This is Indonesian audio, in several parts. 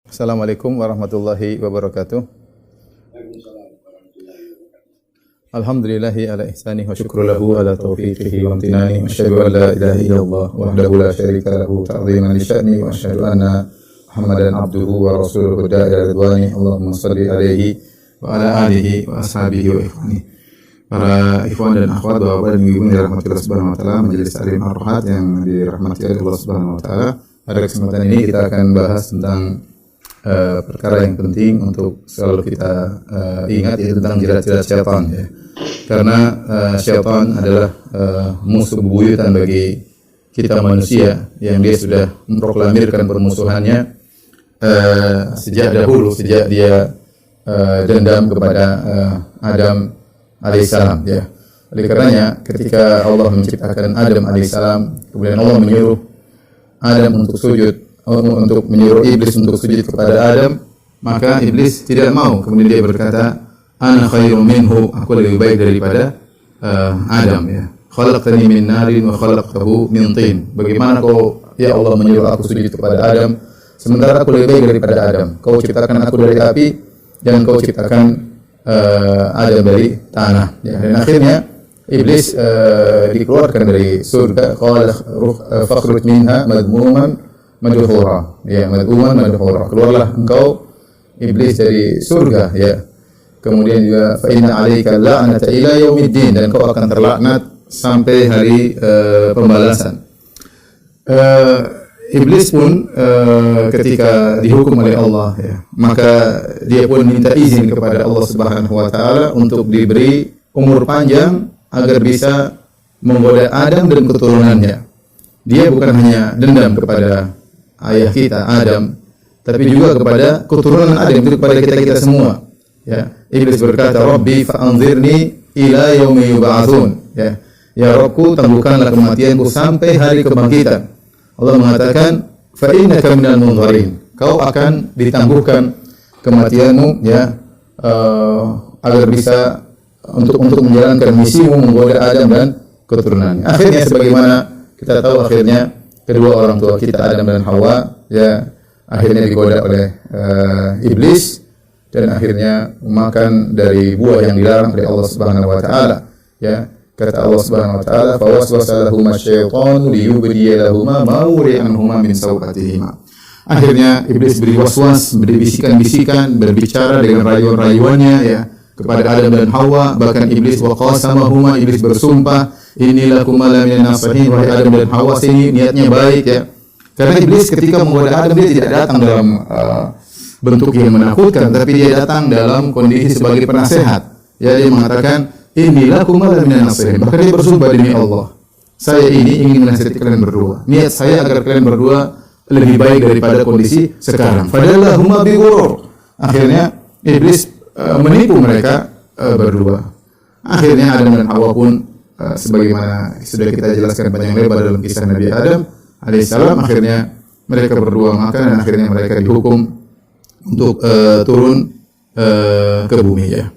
Assalamualaikum warahmatullahi wabarakatuh. Alhamdulillahi ala ihsanihi wa syukru lahu ala taufiqihi wa amtinani wa asyhadu an la ilaha illallah wahdahu la syarika lahu ta'ziman li sya'ni wa asyhadu anna Muhammadan abduhu wa rasuluhu da'i ridwani. Allahumma shalli alaihi wa ala alihi wa ashabihi wa ikhwani. Para ikhwan dan akhwat Bapak dan Ibu yang dirahmati Allah Subhanahu wa taala, majelis taklim Ar-Rahat yang dirahmati Allah Subhanahu wa taala. Pada kesempatan ini kita akan bahas tentang perkara yang penting untuk selalu kita ingat, yaitu tentang jirat-jirat syaitan, ya. Karena syaitan adalah musuh bebuyutan bagi kita manusia yang dia sudah memproklamirkan permusuhannya sejak dahulu, sejak dia dendam kepada Adam alaihissalam, ya. Oleh karenanya ketika Allah menciptakan Adam alaihissalam, kemudian Allah menyuruh Adam untuk sujud, untuk menyuruh iblis untuk sujud kepada Adam, maka iblis tidak mau. Kemudian dia berkata, ana khairum minhu, aku lebih baik daripada Adam, ya. Khalaqtani min narin wa khalaqtahu min tin. Bagaimana kau ya Allah menyuruh aku sujud kepada Adam sementara aku lebih baik daripada Adam? Kau ciptakan aku dari api dan kau ciptakan Adam dari tanah, ya. Dan akhirnya iblis dikeluarkan dari surga. Qala fakhruj minha madmuman madhura, ya, madhuman madhura. Keluarlah engkau iblis dari surga, ya. Kemudian juga fa inna 'alaika la'nata ila yaumiddin, dan kau akan terlaknat sampai hari pembalasan. Iblis pun ketika dihukum oleh Allah, ya, maka dia pun minta izin kepada Allah Subhanahu wa taala untuk diberi umur panjang agar bisa menggoda Adam dan keturunannya. Dia bukan hanya dendam kepada ayah kita Adam, tapi juga kepada keturunan Adam, itu kepada kita semua, ya. Iblis berkata, Rabbi fa'anzirni ila yaumi yub'atsun, ya. Ya Rabbku, tangguhkanlah kematianku sampai hari kebangkitan. Allah mengatakan, fa innaka minal munzirin, kau akan ditangguhkan kematianmu, ya, agar bisa untuk menjalankan misimu menggoda Adam dan keturunannya. Akhirnya sebagaimana kita tahu, akhirnya kedua orang tua kita Adam dan Hawa, ya, akhirnya digoda oleh iblis dan akhirnya makan dari buah yang dilarang oleh Allah Subhanahu wa taala, ya. Kata Allah Subhanahu wa taala, fa waswasa lahum asy-syaitanu liyubdiya lahum ma wuri'a anhuma min sawatihima. Akhirnya iblis beri waswas, beri bisikan-bisikan, berbicara dengan rayuan-rayuannya, ya, kepada Adam dan Hawa. Bahkan iblis waqasamahuma, iblis bersumpah, inilakum minan nasihin, wahai Adam dan Hawa, sini niatnya baik, ya. Karena iblis ketika menggoda Adam, dia tidak datang dalam bentuk yang menakutkan, tapi dia datang dalam kondisi sebagai penasehat, ya. Dia mengatakan, inilakum minan nasihin, bahkan dia bersumpah, demi Allah, saya ini ingin menasihati kalian berdua, niat saya agar kalian berdua lebih baik daripada kondisi sekarang. Fadallahuma bighurur, akhirnya iblis menipu mereka berdua. Akhirnya Adam dan Hawa pun sebagaimana sudah kita jelaskan panjang lebar dalam kisah Nabi Adam alaihissalam, akhirnya mereka berdua makan dan akhirnya mereka dihukum untuk turun ke bumi, ya.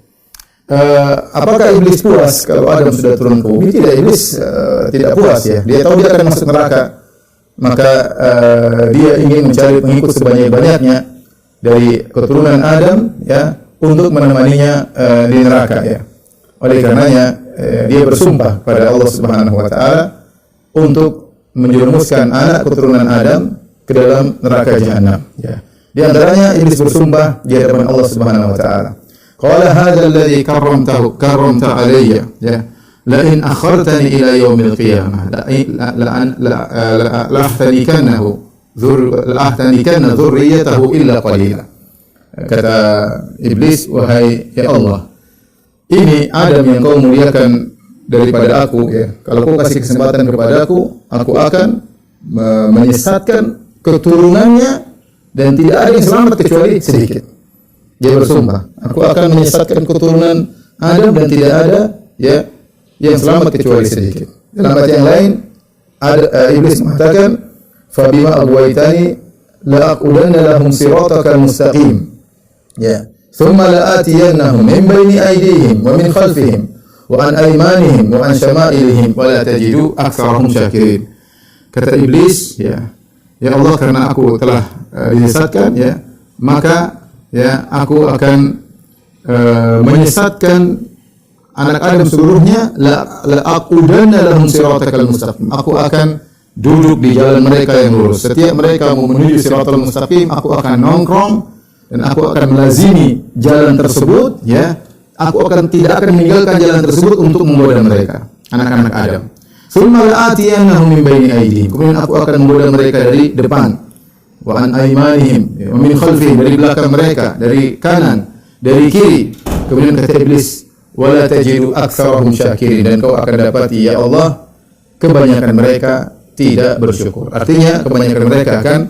Apakah iblis puas kalau Adam sudah turun ke bumi? Tidak, iblis tidak puas, ya. Dia tahu dia akan masuk neraka, maka dia ingin mencari pengikut sebanyak-banyaknya dari keturunan Adam, ya, untuk menemaninya di neraka, ya. Oleh karenanya dia bersumpah pada Allah Subhanahu wa taala untuk menjerumuskan anak keturunan Adam ke dalam neraka jahanam, ya. Di antaranya iblis bersumpah di hadapan Allah Subhanahu wa taala, qala hadzal ladzi karramta alayya, ya, la in akhartani ila yaumil qiyamah la ahtanikanna dzurriyyatahu illa qalila. Kata iblis, wahai ya Allah, ini Adam yang kau muliakan daripada aku, ya. Kalau kau kasih kesempatan kepada aku akan menyesatkan keturunannya dan tidak ada yang selamat kecuali sedikit. Dia bersumpah, aku akan menyesatkan keturunan Adam dan tidak ada, ya, yang selamat kecuali sedikit. Dalam ayat yang lain iblis mengatakan, fa bima aghwaytani la aqulanna lahum siratakal mustaqim, ya. Thumma la'atiyannahum min baini aydihim wa min khalfihim wa an aymanihim wa an syama'ilihim wa la tajidu aktsarahum syakirin. Kata iblis, ya, ya Allah, karena aku telah disesatkan, ya, maka ya aku akan menyesatkan anak Adam seluruhnya, la aqudanna lahum siratakal mustaqim. Aku akan duduk di jalan mereka yang lurus. Setiap mereka mau menuju siratal mustaqim, aku akan nongkrong dan aku akan melazimi jalan tersebut, ya. Aku tidak akan meninggalkan jalan tersebut untuk menggoda mereka, anak-anak Adam. Tsumma la'atiyannahum min baini aydihim. Kemudian aku akan menggoda mereka dari depan, wa an aymanihim, wa min khalfihim, dari belakang mereka, dari kanan, dari kiri. Kemudian kata iblis, wala tajidu aktsarahum syakirin, dan kau akan dapati ya Allah kebanyakan mereka tidak bersyukur. Artinya kebanyakan mereka akan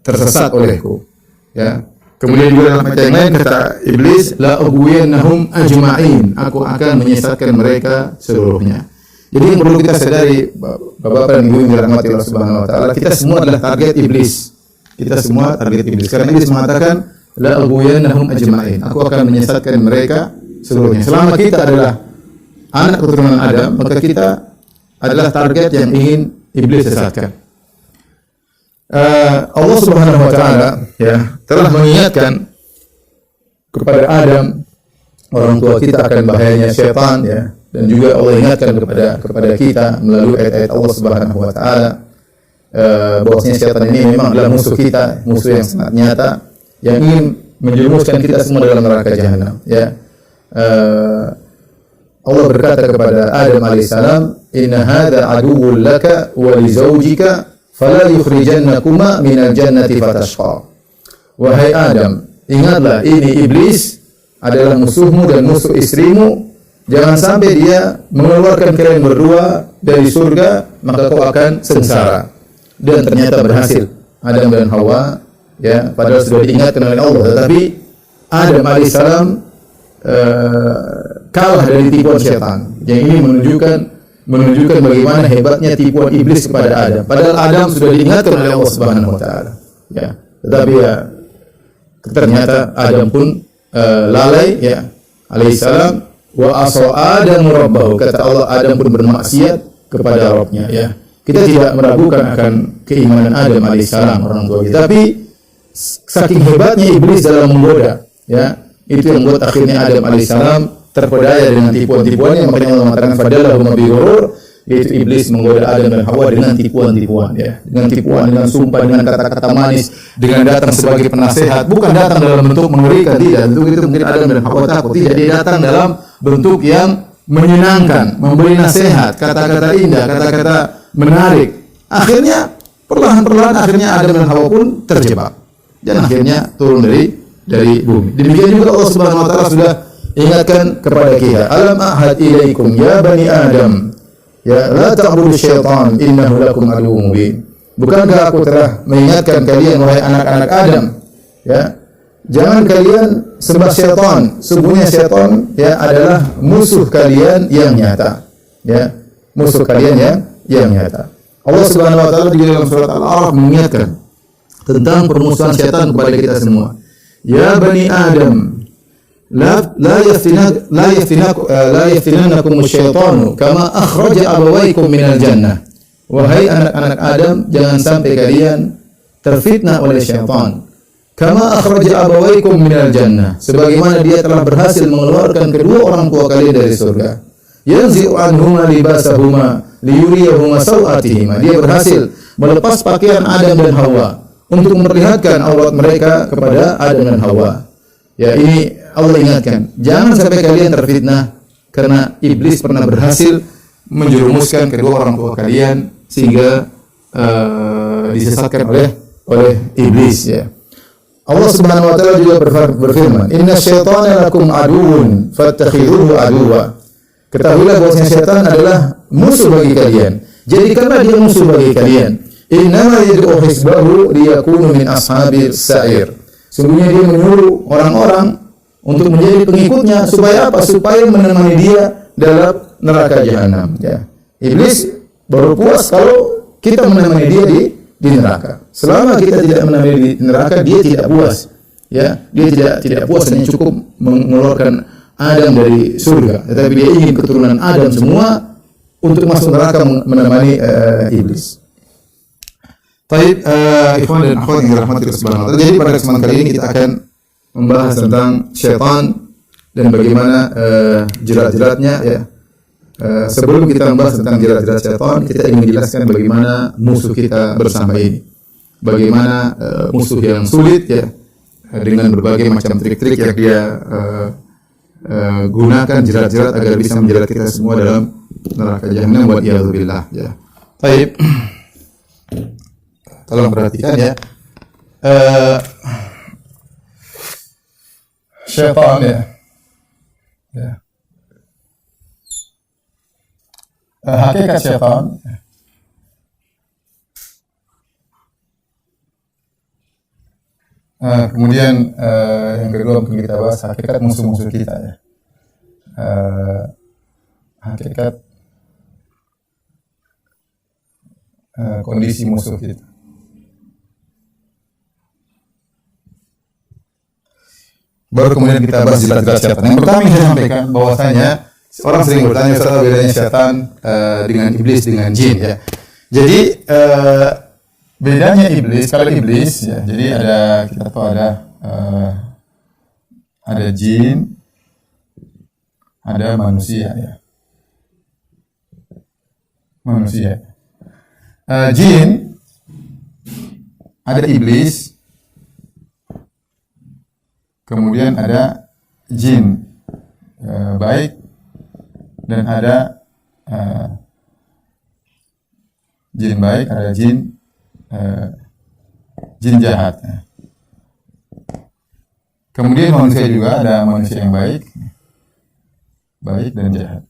tersesat olehku, ya. Kemudian juga dalam ayat yang lain kata iblis, la ughwiyannahum ajma'in, aku akan menyesatkan mereka seluruhnya. Jadi yang perlu kita sadari, Bapak-bapak dan Ibu yang dirahmati Allah Subhanahu wa taala, kita semua adalah target iblis. Kita semua target iblis. Karena iblis mengatakan la ughwiyannahum ajma'in, aku akan menyesatkan mereka seluruhnya. Selama kita adalah anak keturunan Adam, maka kita adalah target yang ingin iblis sesatkan. Allah Subhanahu wa taala ya telah mengingatkan kepada Adam, orang tua kita, akan bahayanya syaitan, ya, dan juga Allah ingatkan kepada kita melalui ayat-ayat Allah Subhanahu wa taala bahwasanya syaitan ini memang adalah musuh kita, musuh yang sangat nyata yang ingin menjerumuskan kita semua dalam neraka jahanam, ya. Allah berkata kepada Adam alaihissalam, inna hadza aduwwun laka wa li zawjika fala yukhrijannakuma minal jannati fatashqa. Wahai Adam, ingatlah ini iblis adalah musuhmu dan musuh istrimu. Jangan sampai dia mengeluarkan kalian berdua dari surga, maka kau akan sengsara. Dan ternyata berhasil. Adam dan Hawa, ya, padahal sudah diingatkan oleh Allah, tetapi Adam alaihissalam kalah dari tipuan syaitan. Yang ini menunjukkan bagaimana hebatnya tipuan iblis kepada Adam. Padahal Adam sudah diingatkan oleh Allah Subhanahu wa taala, ya. Tetapi ya ternyata Adam pun lalai, ya, alaihissalam. Wa asa Adam rabbahu, kata Allah, Adam pun bermaksiat kepada Rabbnya, ya. Kita tidak meragukan akan keimanan Adam alaihissalam, orang tua kita. Tapi saking hebatnya iblis dalam menggoda, ya, itu yang membuat akhirnya Adam alaihissalam terpedaya dengan tipuan-tipuannya. Makanya Allah mengatakan fadallahum bi ghurur, yaitu iblis menggoda Adam dan Hawa dengan tipuan-tipuan, ya, dengan tipuan, dengan sumpah, dengan kata-kata manis, dengan datang sebagai penasehat, bukan datang dalam bentuk mengerikan, tidak. Bentuk itu mungkin Adam dan Hawa takut, tidak. Dia datang dalam bentuk yang menyenangkan, memberi nasihat, kata-kata indah, kata-kata menarik. Akhirnya perlahan-perlahan akhirnya Adam dan Hawa pun terjebak dan akhirnya turun dari bumi. Demikian juga Allah Subhanahu wa taala sudah ingatkan kepada kita, alam ahad ilaikum ya bani Adam, ya, la ta'budu syaitan innahu lakum aduwwun mubin. Bukankah aku telah mengingatkan kalian wahai anak-anak Adam, ya, jangan kalian sembah syaitan, sungguhnya syaitan, ya, adalah musuh kalian yang nyata, ya, musuh kalian yang nyata. Allah Subhanahu wa taala juga dalam surat Al-A'raf mengingatkan tentang permusuhan syaitan kepada kita semua. Ya bani Adam, la yaftinannakum asyaitanu kama akhraja abawaykum minal jannah. Wahai anak-anak Adam, jangan sampai kalian terfitnah oleh syaitan. Kama akhraja abawaykum minal jannah, sebagaimana dia telah berhasil mengeluarkan kedua orang tua kalian dari surga. Yanzi'u anhuma libasahuma liyuriyahuma sawatihima. Dia berhasil melepas pakaian Adam dan Hawa untuk memperlihatkan aurat mereka kepada Adam dan Hawa. Ya, ini Allah ingatkan, jangan sampai kalian terfitnah karena iblis pernah berhasil menjerumuskan kedua orang tua kalian sehingga disesatkan oleh iblis, ya. Allah Subhanahu wa taala juga berfirman, "Inna syaitana lakum aduwwun fattakhidhuhu aduwwa." Ketahuilah bahwasanya syaitan adalah musuh bagi kalian. Jadikanlah dia musuh bagi kalian. Innama yad'u hizbahu liyakunu min ashabil sa'ir. Sungguhnya dia menyuruh orang-orang untuk menjadi pengikutnya supaya apa? Supaya menemani dia dalam neraka jahanam, ya. Iblis baru puas kalau kita menemani dia di neraka. Selama kita tidak menemani di neraka, dia tidak puas, ya. Dia tidak puas hanya cukup mengeluarkan Adam dari surga, tetapi dia ingin keturunan Adam semua untuk masuk neraka menemani iblis. Taib, ikhwan dan akhwat yang dirahmati Allah Subhanahu wa taala. Jadi pada kesempatan kali ini kita akan membahas tentang syaitan dan bagaimana jerat-jeratnya ya. Sebelum kita membahas tentang jerat-jerat syaitan, kita ingin menjelaskan bagaimana musuh kita bersama ini. Bagaimana musuh yang sulit ya, dengan berbagai macam trik-trik yang dia gunakan jerat-jerat agar bisa menjerat kita semua dalam neraka jahanam wa iyadzubillah ya. Taib. Tolong perhatikan ya. Syaitan ya. Ya. Hakikat syaitan kemudian yang kedua mungkin kita bahas hakikat musuh-musuh kita ya. Hakikat kondisi musuh kita. Baru kemudian kita bahas jerat-jerat syaitan. Yang pertama yang saya sampaikan bahwasanya orang sering bertanya, Ustaz, apa bedanya syaitan dengan iblis, dengan jin ya. Jadi bedanya iblis, kalau iblis ya, jadi kita tahu ada jin, ada manusia ya. Manusia. Jin, ada iblis, kemudian ada jin baik dan ada jin baik, ada jin jahat. Kemudian manusia juga ada manusia yang baik dan jahat.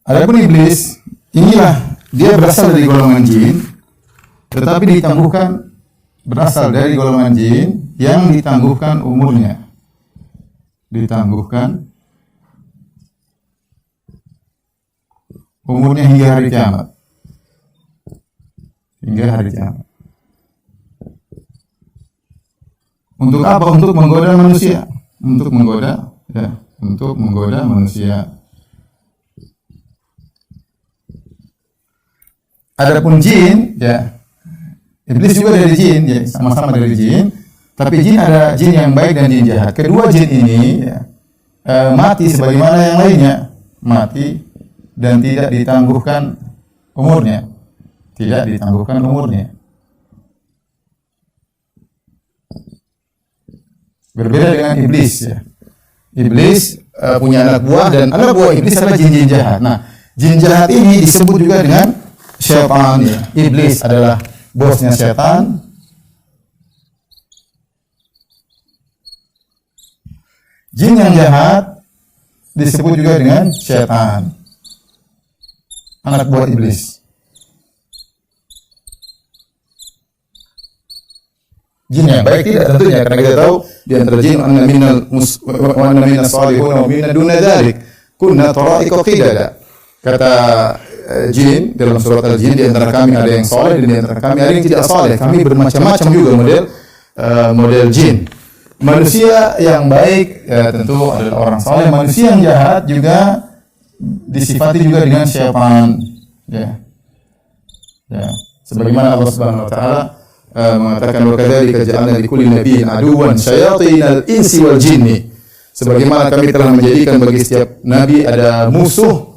Adapun iblis, inilah dia berasal dari golongan jin, tetapi ditangguhkan berasal dari golongan jin yang ditangguhkan umurnya. Ditangguhkan umurnya hingga hari kiamat. Hingga hari kiamat. Untuk apa? Untuk menggoda manusia. Untuk menggoda manusia. Adapun jin, ya, iblis juga dari jin, ya, sama-sama dari jin. Tapi jin ada jin yang baik dan jin jahat. Kedua jin ini ya, mati sebagaimana yang lainnya, mati dan tidak ditangguhkan umurnya, Berbeda dengan iblis. Ya. Iblis punya anak buah dan anak buah iblis adalah jin-jin jahat. Nah, jin jahat ini disebut juga dengan syaitan ya. Iblis adalah bosnya syaitan. Jin yang jahat disebut juga dengan syaitan. Anak buah iblis. Jin yang baik tidak tentunya, karena kita tahu di antara jin anna minas salihun wa minna duna dzalik kunna tara'iqa qidada. Kata jin dalam surat Al-Jin, di antara kami ada yang saleh dan di antara kami ada yang tidak saleh. Kami bermacam-macam juga model jin. Manusia yang baik tentu adalah orang saleh. Manusia yang jahat juga disifati juga dengan syaitan. Ya. Sebagaimana Allah Subhanahu wa taala mengatakan, wa kadzalika ja'alna likulli nabiyyin aduwwan syayatinal insi wal jinni. Sebagaimana kami telah menjadikan bagi setiap nabi ada musuh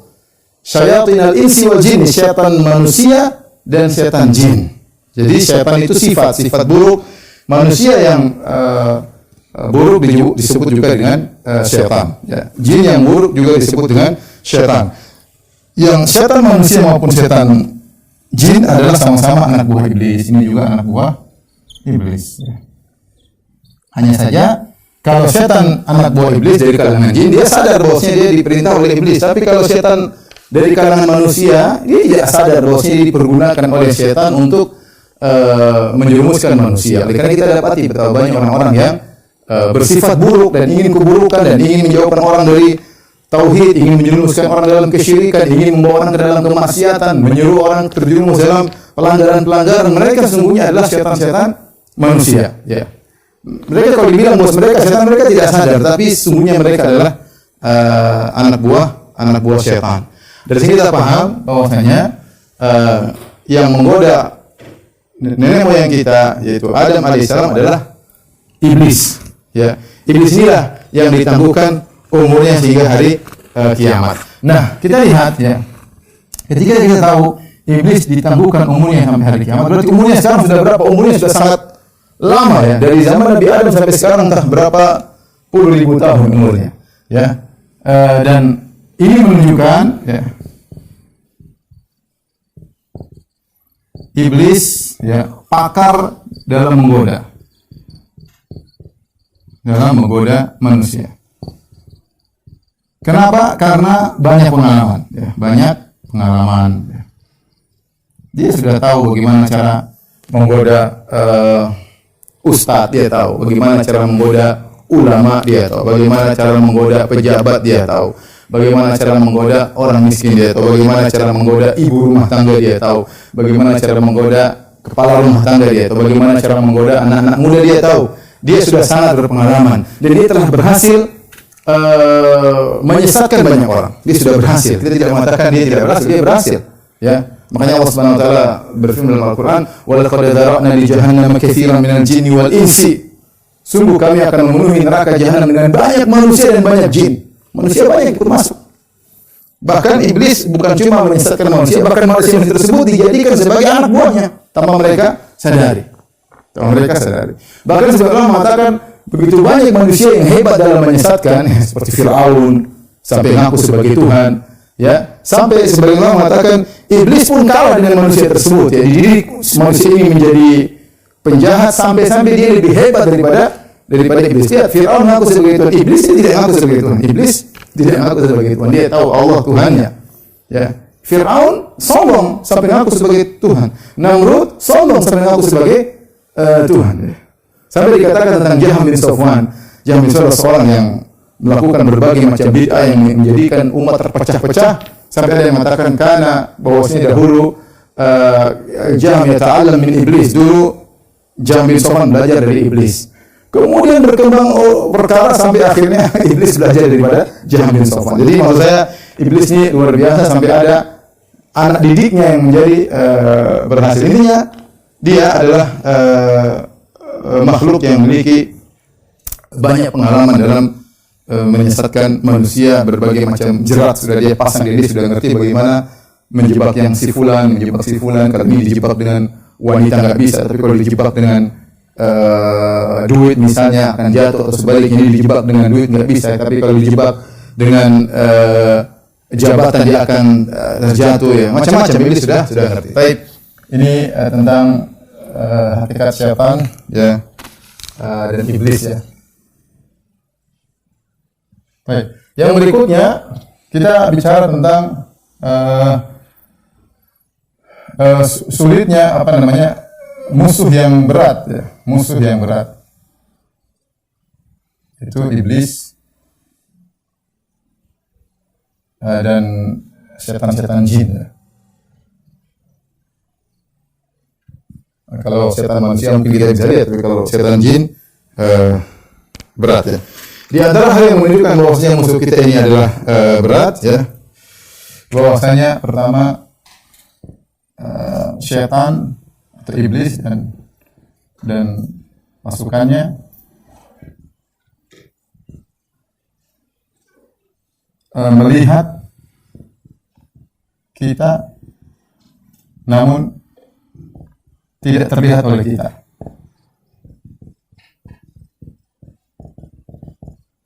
syayatinal insi wal jinni, syaitan manusia dan syaitan jin. Jadi syaitan itu sifat buruk. Manusia yang buruk disebut juga dengan syaitan. Ya. Jin yang buruk juga disebut dengan syaitan. Yang syaitan manusia maupun syaitan jin adalah sama-sama anak buah iblis. Ini juga anak buah iblis. Ya. Hanya saja kalau syaitan anak buah iblis dari kalangan jin, dia sadar bahwasanya dia diperintah oleh iblis. Tapi kalau syaitan dari kalangan manusia, dia tidak sadar bahwasanya dia dipergunakan oleh syaitan untuk menjerumuskan manusia. Oleh karena kita dapati betapa banyak orang-orang yang bersifat buruk dan ingin keburukan dan ingin menjauhkan orang dari tauhid, ingin menjerumuskan orang dalam kesyirikan, ingin membawa orang ke dalam kemaksiatan, menyuruh orang terjerumus dalam pelanggaran-pelanggaran. Mereka sesungguhnya adalah syaitan-syaitan manusia. Ya. Mereka kalau dibilang bos mereka, setan mereka tidak sadar, tapi sesungguhnya mereka adalah anak buah setan. Dari sini kita paham bahwasanya yang menggoda nenek moyang kita yaitu Adam alaihissalam adalah iblis. Ya, iblis inilah yang ditangguhkan umurnya hingga hari kiamat. Nah, kita lihat ya, ketika kita tahu iblis ditangguhkan umurnya sampai hari kiamat, berarti umurnya sekarang sudah berapa? Umurnya sudah sangat lama ya, dari zaman Nabi Adam sampai sekarang entah berapa puluh ribu tahun umurnya. Ya, dan ini menunjukkan ya, iblis ya pakar dalam menggoda manusia. Kenapa? Karena banyak pengalaman. Ya, banyak pengalaman. Ya. Dia sudah tahu bagaimana cara menggoda ustadz, dia tahu bagaimana cara menggoda ulama, dia tahu bagaimana cara menggoda pejabat, dia tahu bagaimana cara menggoda orang miskin, dia tahu bagaimana cara menggoda ibu rumah tangga, dia tahu bagaimana cara menggoda kepala rumah tangga, dia tahu bagaimana cara menggoda anak-anak muda, dia tahu. Dia sudah sangat berpengalaman dan dia telah berhasil menyesatkan banyak orang. Dia sudah berhasil. Kita tidak mengatakan dia tidak berhasil, dia berhasil. Ya, makanya Allah Subhanahu wa taala berfirman dalam Al-Qur'an, "Wa laqad dzara'na li jahannama katsiran minal jinni wal insi." Sungguh kami akan memenuhi neraka jahanam dengan banyak manusia dan banyak jin. Manusia banyak ikut masuk. Bahkan iblis bukan cuma menyesatkan manusia, bahkan manusia tersebut dijadikan sebagai anak buahnya tanpa mereka sadari. Bahkan sebagian orang mengatakan begitu banyak manusia yang hebat dalam menyesatkan, ya, seperti Fir'aun sampai ngaku sebagai Tuhan, ya, sampai sebagian orang mengatakan iblis pun kalah dengan manusia tersebut, ya, dididik manusia ini menjadi penjahat sampai dia lebih hebat daripada iblis. Ya, Fir'aun ngaku sebagai Tuhan, iblis tidak ngaku sebagai Tuhan. Iblis tidak ngaku sebagai Tuhan. Dia tahu Allah Tuhannya. Ya, Fir'aun sombong sampai ngaku sebagai Tuhan. Namrud sombong sampai ngaku sebagai Tuhan. Sampai dikatakan tentang Jaham bin Safwan. Jaham bin Safwan seorang yang melakukan berbagai macam bid'ah yang menjadikan umat terpecah-pecah. Sampai ada yang mengatakan karena bahwasanya dahulu Jaham yata'allam min iblis. Dulu Jaham bin Safwan belajar dari iblis. Kemudian berkembang perkara sampai akhirnya iblis belajar daripada Jaham bin Safwan. Jadi maksud saya iblis ini luar biasa sampai ada anak didiknya yang menjadi berhasil. Intinya dia adalah makhluk yang memiliki banyak pengalaman dalam menyesatkan manusia, berbagai macam jerat sudah dia pasang, dia sudah ngerti bagaimana menjebak yang si fulan, kalau ini dijebak dengan wanita nggak bisa, tapi kalau dijebak dengan duit misalnya akan jatuh, atau sebaliknya ini dijebak dengan duit nggak bisa, tapi kalau dijebak dengan jabatan dia akan terjatuh, ya macam-macam. Ini sudah ngerti. Baik, ini tentang hakikat syaitan, ya, dan iblis, ya. Baik, yang berikutnya kita bicara tentang sulitnya musuh yang berat, ya. Musuh yang berat itu iblis dan setan-setan jin, ya. Kalau setan manusia mungkin kita bisa lihat, tapi kalau setan jin berat, ya. Di antara hal yang menunjukkan bahwasanya musuh kita ini adalah berat, ya, bahwasanya pertama setan atau iblis dan pasukannya melihat kita namun tidak terlihat oleh kita.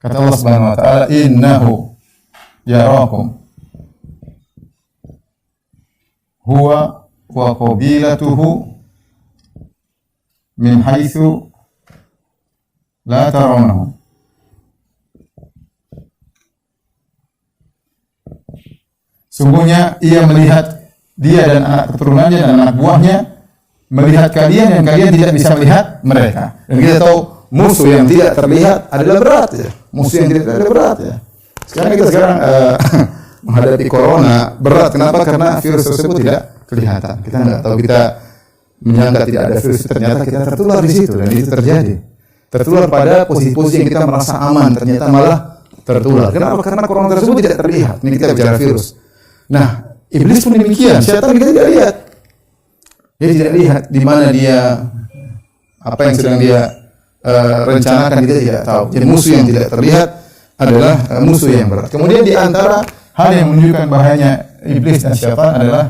Kata Allah Subhanahu wa taala, "Innahu yarakum huwa wa qabilatuhu min haitsu la tarawnahum." Sungguhnya ia melihat, dia dan anak keturunannya dan anak buahnya melihat kalian dan kalian tidak bisa melihat mereka. Dan kita tahu musuh yang tidak terlihat adalah berat, ya. Musuh yang tidak terlihat adalah berat, ya. Sekarang kita menghadapi corona berat. Kenapa? Karena virus tersebut tidak kelihatan. Kita nggak tahu, kita menyangka tidak ada virus, ternyata kita tertular di situ dan itu terjadi. tertular pada posisi-posisi yang kita merasa aman, ternyata malah tertular. Kenapa? Karena corona tersebut tidak terlihat. Ini kita bicara virus. Nah, iblis pun demikian. Syaitan kita tidak lihat. Dia tidak lihat di mana dia, apa yang sedang dia rencanakan, kita tidak tahu. Jadi musuh yang tidak terlihat adalah musuh yang berat. Kemudian di antara hal yang menunjukkan bahayanya iblis dan syaitan adalah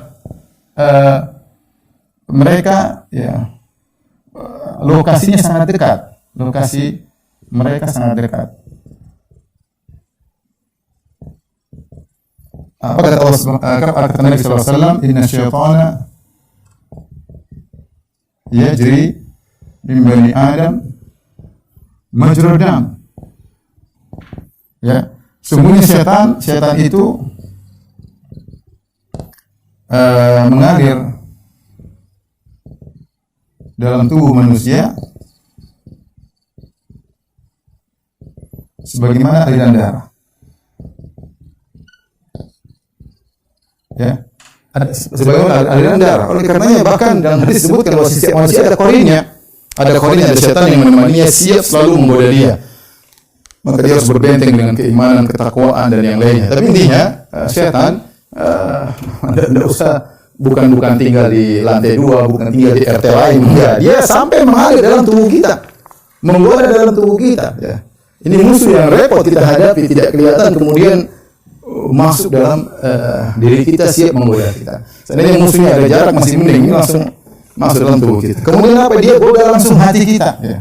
mereka lokasinya sangat dekat. Lokasi mereka sangat dekat. Apa kata Allah kata Nabi sallallahu alaihi wasallam, "Inna syaitana yajri min bani Adam majra dam." Ya, sungguhnya syaitan itu mengalir dalam tubuh manusia sebagaimana aliran darah. Ya, sebagaimana aliran darah. Oleh karenanya bahkan dalam hadis disebutkan bahwa setiap manusia ada korinnya, ada syaitan yang menemaninya, siap selalu menggoda dia. Maka dia harus berbenteng dengan keimanan, ketakwaan dan yang lainnya. Tapi intinya syaitan tidak usah bukan tinggal di lantai 2, bukan tinggal di RT lain, enggak. Dia sampai mengalir dalam tubuh kita, menggoda dalam tubuh kita. Ya. Ini musuh yang repot kita hadapi, tidak kelihatan, kemudian masuk dalam diri kita, siap menggoda kita. Seandainya musuhnya ada jarak masih mending, ini langsung masuk dalam tubuh kita. Kemudian apa? Dia goda langsung hati kita. Ya.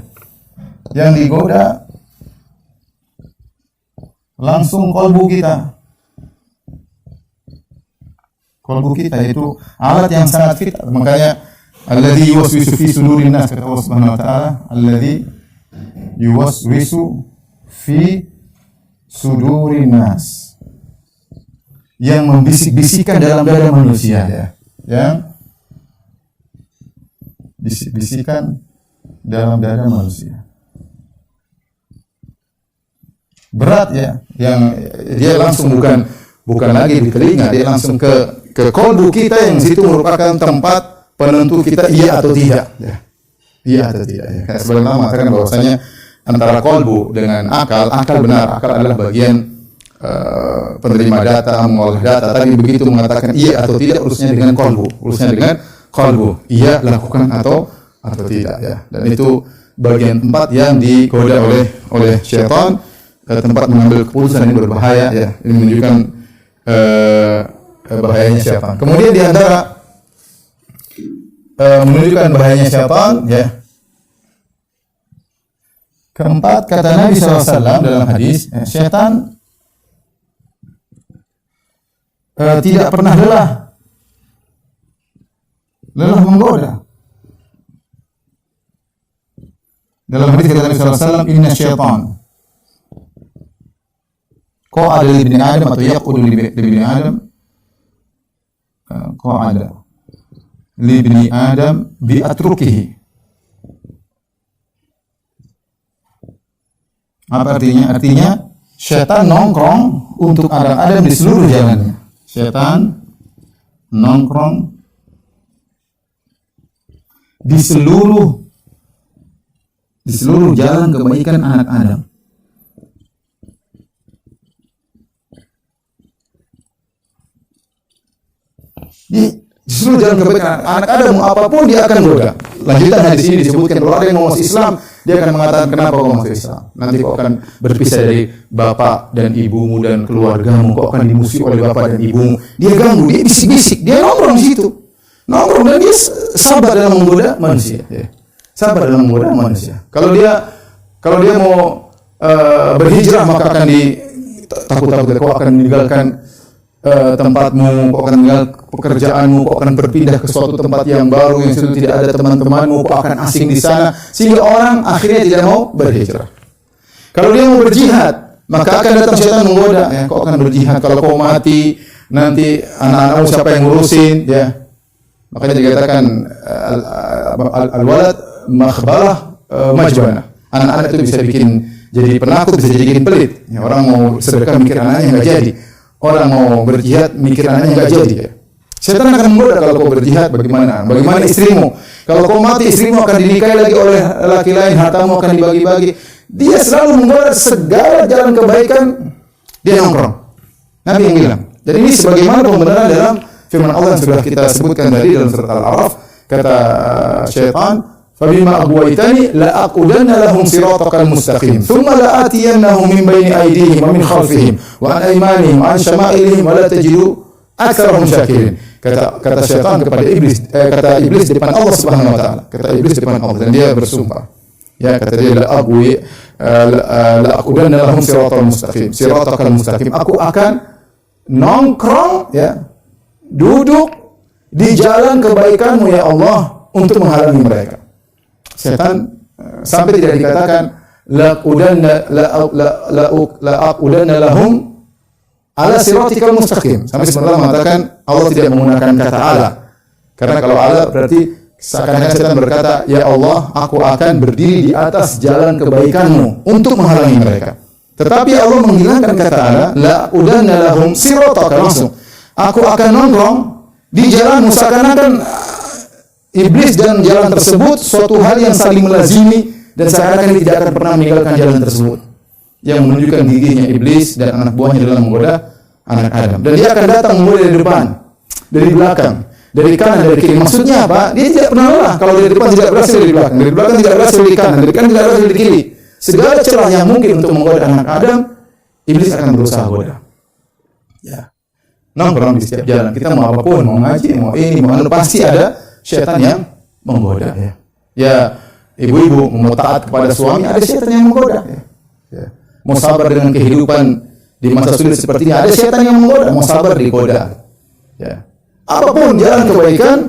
Yang digoda langsung kalbu kita. Kalbu kita itu alat yang sangat vital. Makanya alladzi yuwaswisu fi sudurin nas, kata Allah Subhanahu wa taala, alladzi yuwaswisu fi sudurin nas, yang membisik-bisikkan dalam dada manusia, ya. Yang bisik-bisikan dalam dada manusia. Berat, ya, yang dia langsung bukan lagi di telinga, dia langsung ke kalbu kita, yang situ merupakan tempat penentu kita iya atau tidak, ya. Iya atau tidak, ya. Sebagai nama mengatakan bahwasanya antara kalbu dengan akal benar, akal adalah bagian penerima data, mengolah data. Tapi begitu mengatakan iya atau tidak, urusnya dengan kalbu, iya lakukan atau tidak, ya. Dan itu bagian tempat yang digoda oleh syaitan, tempat mengambil keputusan yang berbahaya, ya. Ini menunjukkan bahayanya syaitan. Kemudian di antara menunjukkan bahayanya syaitan, ya, keempat, kata Nabi SAW dalam hadis, syaitan tidak pernah lelah menggoda. Dalam hadis kata Nabi SAW, inna syaitan qa'ada li ibni Adam atau yaqudu li ibni Adam, qa'ada li ibni Adam bi atrukihi. Apa artinya? Artinya syaitan nongkrong untuk Adam di seluruh jalannya. Syaitan nongkrong di seluruh jalan kebaikan anak Adam. Di seluruh jalan kebaikan anak Adam, apapun dia akan goda. Lanjutan hadis ini disebutkan kalau ada yang mau masuk Islam, dia akan mengatakan, kenapa kau masuk Islam? Nanti kau akan berpisah dari bapak dan ibumu dan keluargamu, kau akan dimusuhi oleh bapak dan ibumu. Dia ganggu, dia bisik-bisik, dia nongkrong di situ. Nongkrong, dan dia sabar dalam menggoda manusia. Ya. Sabar dalam menggoda manusia. Kalau dia mau berhijrah, maka akan takut-takut kau akan meninggalkan tempatmu, kau akan meninggalkan pekerjaanmu, kau akan berpindah ke suatu tempat yang baru yang sudah tidak ada teman-temanmu, kau akan asing di sana, sehingga orang akhirnya tidak mau berhijrah. Kalau dia mau berjihad, maka akan datang syaitan menggoda, ya, kau akan berjihad, kalau kau mati nanti anak-anakmu siapa yang ngurusin, ya. Makanya dikatakan al-walad makhbalah majbana. Anak-anak itu bisa bikin jadi penakut, bisa jadi pelit. Ya, orang mau sedekah mikir anaknya enggak jadi. Orang mau berjihad mikir anaknya enggak jadi, ya. Syaitan akan menggoda, kalau kau berjihad bagaimana istrimu? Kalau kau mati, istrimu akan dinikahi lagi oleh laki lain, hartamu akan dibagi-bagi. Dia selalu menggoda segala jalan kebaikan, dia nongkrong. Nabi yang bilang. Jadi ini sebagaimana pembenaran dalam firman Allah yang sudah kita sebutkan tadi dalam surat Al-A'raf, kata syaitan, "Fabima aghwaytani la aqudanna lahum siratakal mustaqim, thumma la atiyannahum min baini aydihim wa min khalfihim wa an aymanihim wa an shama'ilihim wa la tajidu aktsarahum syakirin." Kata syaitan kepada iblis, kata iblis di depan Allah Subhanahu wa taala. Kata iblis di depan Allah, dan dia bersumpah. Ya, kata dia, la aqudanna lahum siratal mustaqim. Siratakal mustaqim. Aku akan nongkrong, ya, duduk di jalan kebaikanmu ya Allah untuk menghalangi mereka. Setan sampai tidak dikatakan la aqudanna lahum ala siratikal mustaqim. Sampai sebenarnya mengatakan Allah tidak menggunakan kata ala. Karena kalau ala berarti seakan-akan setan berkata, ya Allah, aku akan berdiri di atas jalan kebaikanmu untuk menghalangi mereka. Tetapi Allah menghilangkan kata ala, la udanna lahum sirataka, langsung. Aku akan nongkrong di jalanmu, seakan-akan iblis dan jalan tersebut suatu hal yang saling melazimi dan seakan-akan dia tidak akan pernah meninggalkan jalan tersebut. Yang menunjukkan gigihnya iblis dan anak buahnya dalam menggoda anak Adam. Dan dia akan datang mulai dari depan, dari belakang, dari kanan, dari kiri. Maksudnya apa? Dia tidak pernah lelah. Kalau dari depan tidak berhasil, dari belakang tidak berhasil, dari kanan tidak berhasil, dari kiri. Segala celah yang mungkin untuk menggoda anak Adam, iblis akan berusaha goda. Ya. Nongkrong di setiap jalan. Kita mau apapun, mau ngaji, mau ini, mau anu, pasti ada syaitan yang menggoda. Ya, ibu-ibu mau taat kepada suami, ada syaitan yang menggoda. Ya. Mau sabar dengan kehidupan di masa sulit seperti ini, ada syaitan yang menggoda. Mau sabar digoda. Ya. Apapun jalan kebaikan,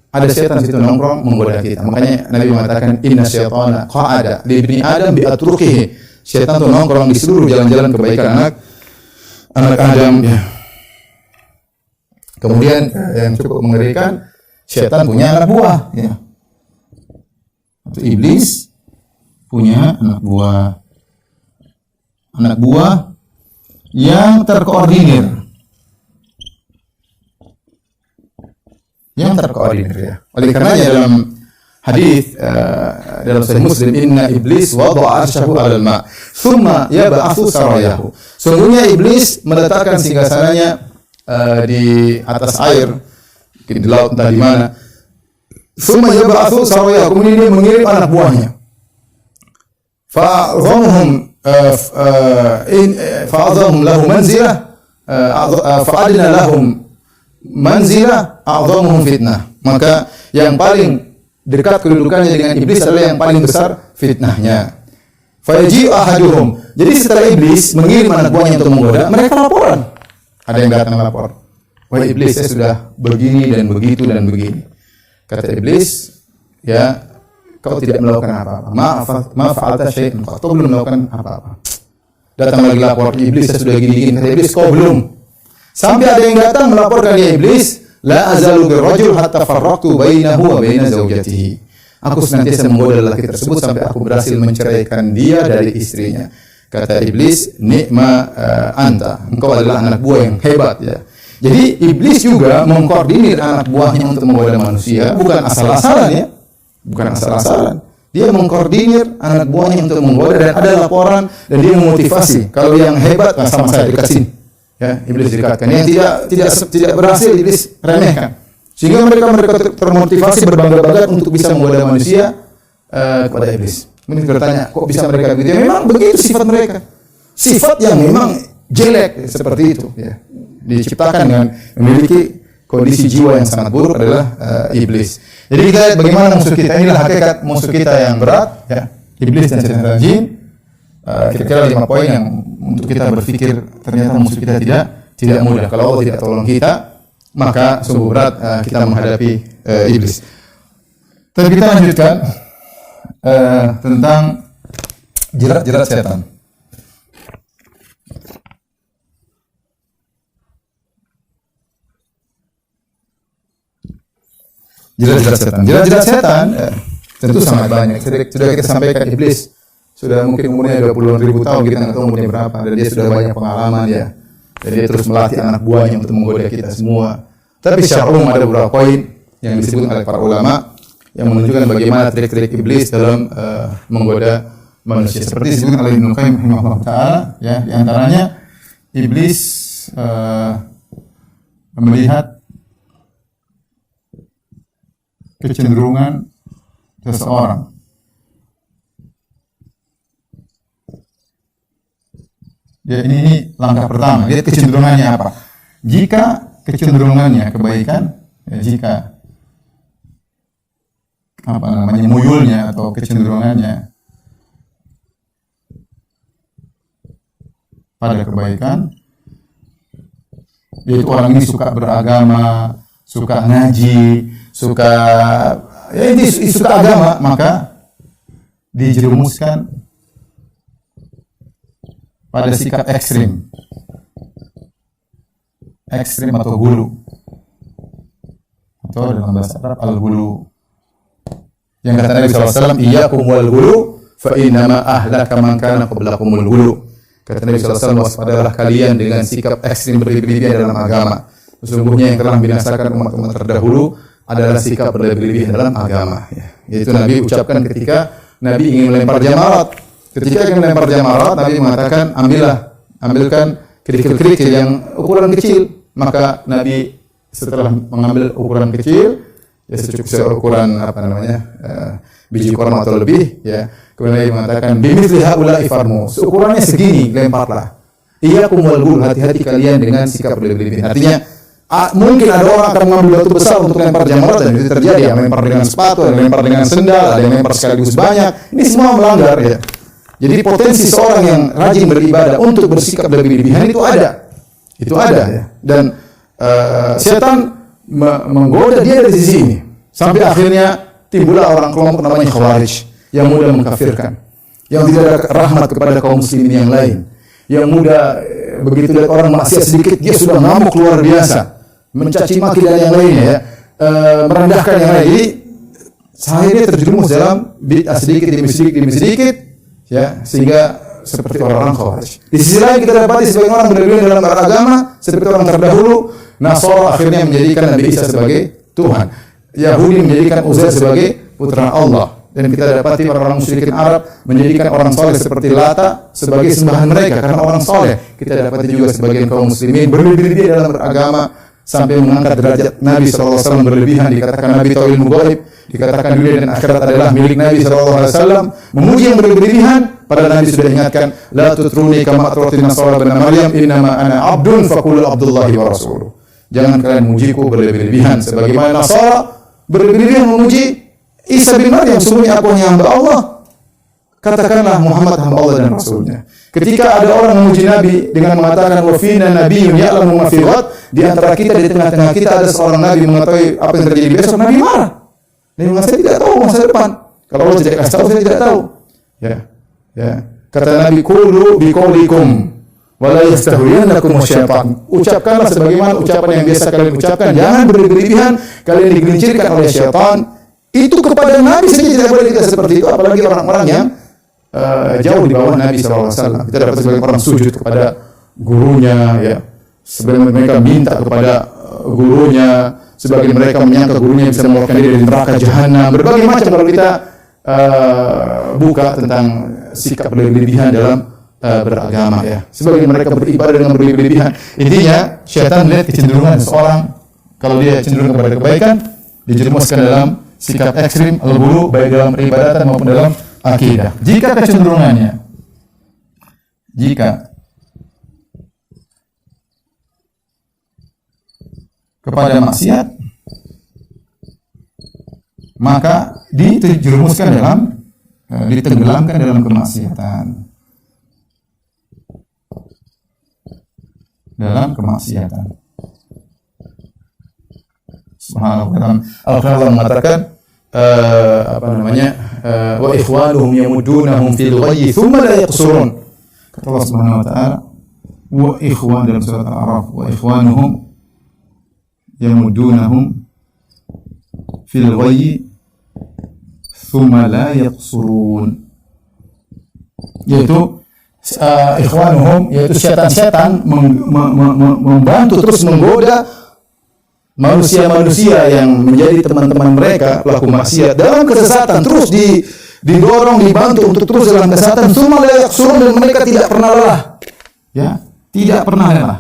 ada syaitan situ nongkrong menggoda kita. Makanya Nabi mengatakan, inna syaitana qa'ada li ibni Adam bi atruqihi. Syaitan itu nongkrong di seluruh jalan-jalan kebaikan anak Adam. Ya. Kemudian yang cukup mengerikan, syaitan punya anak buah. Ya. Atau iblis punya anak buah. Anak buah yang terkoordinir. Ya. Oleh karenanya dalam hadis dalam Sahih Muslim, inna iblis wada'a arsyahu 'alal ma', tsumma yab'atsu sarayahu. Sungguhnya iblis meletakkan singgasananya di atas air, di laut entah di mana. Tsumma yab'atsu sarayahu, kemudian dia mengirim anak buahnya. Fa'adhahum lahu manzilah, fa'adna lahum manzilah a'dhamuhum fitnah. Maka yang paling dekat kedudukannya dengan iblis adalah yang paling besar fitnahnya. Fayaji ahaduhum. Jadi setelah iblis mengirim anak buahnya untuk menggoda, mereka laporan. Ada yang datang lapor. Wahai iblis, saya sudah begini dan begitu dan begini. Kata iblis, ya, kau tidak melakukan apa-apa. Ma fa'alta syai'an. Kau belum melakukan apa-apa. Datang lagi lapor, iblis, saya sudah gini-gini. Kata iblis, kau belum. Sampai ada yang datang melaporkan, ya iblis, la azalu birrajul hatta farraqtu bainahu wa baina zaujatihi. Aku senantiasa menggoda lelaki tersebut sampai aku berhasil menceraikan dia dari istrinya. Kata iblis, ni'ma anta. Engkau adalah anak buah yang hebat, ya. Jadi iblis juga mengkoordinir anak buahnya untuk menggoda manusia, bukan asal-asalan, ya. Bukan asal-asalan. Dia mengkoordinir anak buahnya untuk menggoda, dan ada laporan, dan dia memotivasi. Kalau yang hebat, sama saya dekat sini. Ya, iblis dekatkan. Yang tidak berhasil, iblis remehkan. Sehingga mereka termotivasi berbangga-bangga untuk bisa menggoda manusia kepada iblis. Mungkin bertanya, kok bisa mereka begitu? Ya, memang begitu sifat mereka. Sifat yang memang jelek seperti itu. Ya. Diciptakan dengan memiliki kondisi jiwa yang sangat buruk adalah iblis. Jadi kita lihat bagaimana musuh kita. Inilah hakikat musuh kita yang berat. Ya. Iblis dan setan dan jin. Kira-kira 5 poin yang untuk kita berpikir ternyata musuh kita tidak mudah. Kalau Allah tidak tolong kita, maka sungguh berat kita menghadapi iblis. Tapi kita lanjutkan tentang jerat-jerat setan. Jerat-jerat setan. Jerat-jerat setan tentu sangat banyak. Sudah kita sampaikan, iblis sudah mungkin umurnya 20.000 tahun, kita nggak tahu umurnya berapa, dan dia sudah banyak pengalaman, ya. Dan dia terus melatih anak buahnya untuk menggoda kita semua. Tapi secara umum ada beberapa poin yang disebut oleh para ulama yang menunjukkan bagaimana trik-trik iblis dalam menggoda manusia. Seperti disebutkan oleh Ibnu Qayyim rahimahullah taala, ya, di antaranya iblis melihat kecenderungan seseorang. Ya, ini langkah pertama. Lihat kecenderungannya apa. Jika kecenderungannya kebaikan, ya, jika muyulnya atau kecenderungannya pada kebaikan, yaitu orang ini suka beragama, suka ngaji, suka agama, maka dijerumuskan pada sikap ekstrim atau gulu, atau dalam bahasa Arab al-gulu, yang kata Nabi SAW, iyyakum wal gulu fa innama ahlaka man kana qablakumul gulu. Kata Nabi SAW, waspadalah kalian dengan sikap ekstrim berlebihan dalam agama. Sesungguhnya yang telah membinasakan umat-umat terdahulu adalah sikap berlebihan dalam agama. Yaitu Nabi ucapkan ketika Nabi ingin melempar jamarat. Ketika ingin melempar jamarat, Nabi mengatakan, ambilkan kerikil-kerikil yang ukuran kecil. Maka Nabi setelah mengambil ukuran kecil, ya seukuran biji korma atau lebih, ya. Kemudian Nabi mengatakan, bimithli haula'i farmu, seukurannya segini lemparlah. Iyyakum wal ghul, hati-hati kalian dengan sikap berlebihan. Artinya mungkin ada orang akan mengambil batu besar untuk lempar jamarat, dan itu terjadi. Yang lempar dengan sepatu, yang lempar dengan sendal, ada yang lempar sekaligus banyak. Ini semua melanggar, ya. Jadi potensi seorang yang rajin beribadah untuk bersikap berlebihan itu ada. Itu ada, ya. Dan setan menggoda dia dari sisi ini. Sampai akhirnya timbullah orang kelompok namanya Khawarij yang mudah mengkafirkan, yang tidak ada rahmat kepada kaum muslimin yang lain, yang mudah begitu lihat orang maksiat sedikit dia sudah ngamuk luar biasa, mencaci maki dan yang lainnya, ya, merendahkan yang lain. Jadi saya terjerumus dalam bid'ah sedikit demi sedikit, ya, sehingga seperti orang-orang Khawarij. Di sisi lain kita dapati sebagian orang berlebihan dalam beragama, seperti orang terdahulu. Nasara akhirnya menjadikan Nabi Isa sebagai Tuhan. Yahudi menjadikan Uzair sebagai putra Allah. Dan kita dapati orang-orang musyrikin Arab menjadikan orang soleh seperti Lata sebagai sembahan mereka karena orang soleh. Kita dapati juga sebagian kaum muslimin berlebihan dalam beragama sampai mengangkat derajat Nabi SAW berlebihan. Dikatakan Nabi Tawil Mughaib, dikatakan dunia dan akhirat adalah milik Nabi SAW. Memuji yang berlebihan, padahal Nabi sudah ingatkan, la tutruni kama atratin nasara bin Maryam, innama ana abdun faqul Abdullahi wa rasuluh. Jangan kalian memujiku berlebihan sebagaimana Nasara berlebihan memuji Isa bin Maryam, sesungguhnya aku hanya hamba Allah. Katakanlah Muhammad hamba Allah dan Rasulnya. Ketika ada orang memuji Nabi dengan mengatakan wa fina nabiyyun ya'lamu ma fi ghad, di antara kita, di tengah-tengah kita ada seorang nabi mengetahui apa yang terjadi besok, Nabi marah. Nabi mengatakan, saya tidak tahu masa depan. Kalau Allah tidak kasih tahu, saya tidak tahu. Ya. Kata Nabi, qulu biqaulikum wa la yastahwiyannakum syaitan. Ucapkanlah sebagaimana ucapan yang biasa kalian ucapkan, jangan berlebihan, kalian digelincirkan oleh syaitan. Itu kepada Nabi saja tidak boleh kita seperti itu, apalagi orang-orang yang jauh di bawah Nabi SAW. Kita dapat sebagian orang sujud kepada gurunya, ya. Sebagian mereka minta kepada gurunya, sebagian mereka menyangka gurunya bisa mengeluarkan diri dari neraka jahanam. Berbagai macam kalau kita buka tentang sikap berlebihan dalam beragama, ya. Sebagian mereka beribadah dengan berlebihan. Intinya, syaitan melihat kecenderungan seseorang, kalau dia cenderung kepada kebaikan, dijerumuskan dalam sikap ekstrim al-ghulu, baik dalam peribadatan maupun dalam akidah. Jika kecenderungannya, kepada maksiat, maka dijerumuskan dalam, ditenggelamkan dalam kemaksiatan. Subhanallah. Al-Quran mengatakan wa ikhwanuhum yamudunahum fil ghayyi thumma la yaqsurun. Kata Allah Subhanahu wa taala, wa ikhwan dalam surat Al-A'raf, wa ikhwanuhum yamudunahum fil ghayyi thumma la yaqsurun. Yaitu ikhwanuhum, yaitu syaitan-syaitan membantu terus menggoda manusia-manusia yang menjadi teman-teman mereka pelaku maksiat dalam kesesatan terus didorong, dibantu untuk terus dalam kesesatan, semua layak suruh dan mereka tidak pernah lelah. Ya, tidak pernah lelah.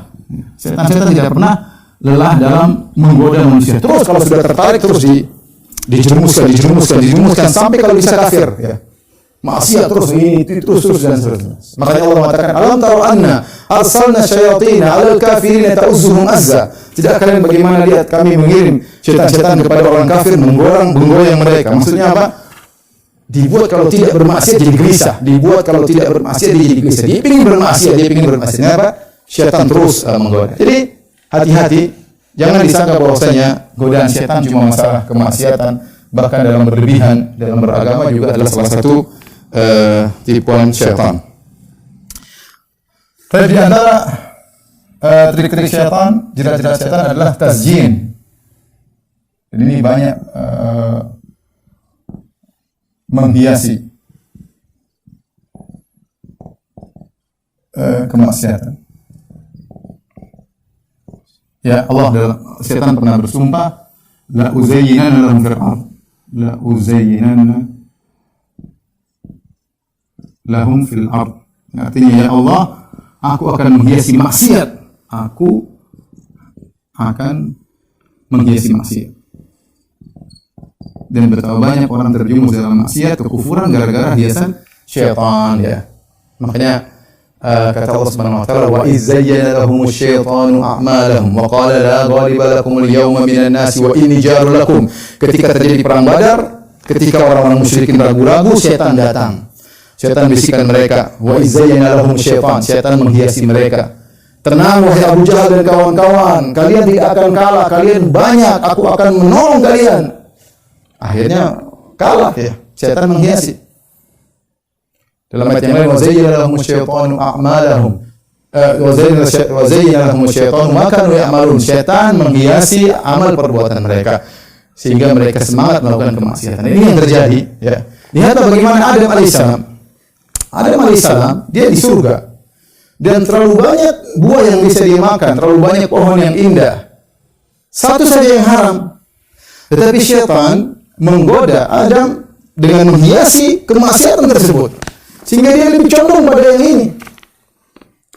Setan-setan tidak pernah lelah dalam menggoda manusia. Terus kalau sudah tertarik terus dijerumuskan sampai kalau bisa kafir, ya. Maksiat terus ini terus dan seterusnya. Makanya Allah mengatakan, "Alam taru anna arsalna syayatina 'alal kafirin ta'uzuhum azza." Tidak kalian bagaimana lihat kami mengirim setan-setan kepada orang kafir menggoyang mereka. Maksudnya apa? Dibuat kalau tidak bermaksiat jadi gelisah. Dibuat kalau tidak bermaksiat dia jadi gelisah. Dia ingin bermaksiat. Kenapa? Syaitan terus menggoda. Jadi hati-hati, jangan disangka bahwasanya godaan syaitan cuma masalah kemaksiatan, bahkan dalam berlebihan dalam beragama juga adalah salah satu tipuan syaitan. Tapi di antara trik-trik syaitan, jerat-jerat syaitan adalah tasjin. Jadi ini banyak menghiasi kemaksiatan. Ya Allah, syaitan pernah bersumpah, la uzayyinanna lahum fil ardh, la uzayyinanna lahum fil ardh. Artinya, ya Allah, aku akan menghiasi maksiat. Aku akan menghiasi maksiat. Dan betapa banyak orang terjumus dalam maksiat, kekufuran gara-gara hiasan syaitan, ya. Makanya kata Allah Subhanahu wa taala, wa izzayyana lahum asy-syaitanu a'malahum wa qala la ghaliba lakum al-yawma minan nasi wa inni jarul lakum. Ketika terjadi perang Badar, ketika orang-orang musyrikin ragu-ragu, syaitan datang. Syaitan bisikan mereka, wa izzayyana lahum asy-syaitan, syaitan menghiasi mereka. Tenang wahai Abu Jahal dan kawan-kawan, kalian tidak akan kalah, kalian banyak, aku akan menolong kalian. Akhirnya kalah, ya. Syaitan menghiasi. Dalam ayat yang lain, wa zayyana lahum asy-syaitanu a'malahum. Wa zayyana lahum asy-syaitanu ma kanu ya'malun. Syaitan menghiasi amal perbuatan mereka sehingga mereka semangat melakukan kemaksiatan. Ini yang terjadi, ya. Lihatlah bagaimana Adam alaihissalam. Adam alaihissalam dia di surga. Dan terlalu banyak buah yang bisa dia makan, terlalu banyak pohon yang indah. Satu saja yang haram. Tetapi syaitan menggoda Adam dengan menghiasi kemaksiatan tersebut. Sehingga dia lebih condong pada yang ini.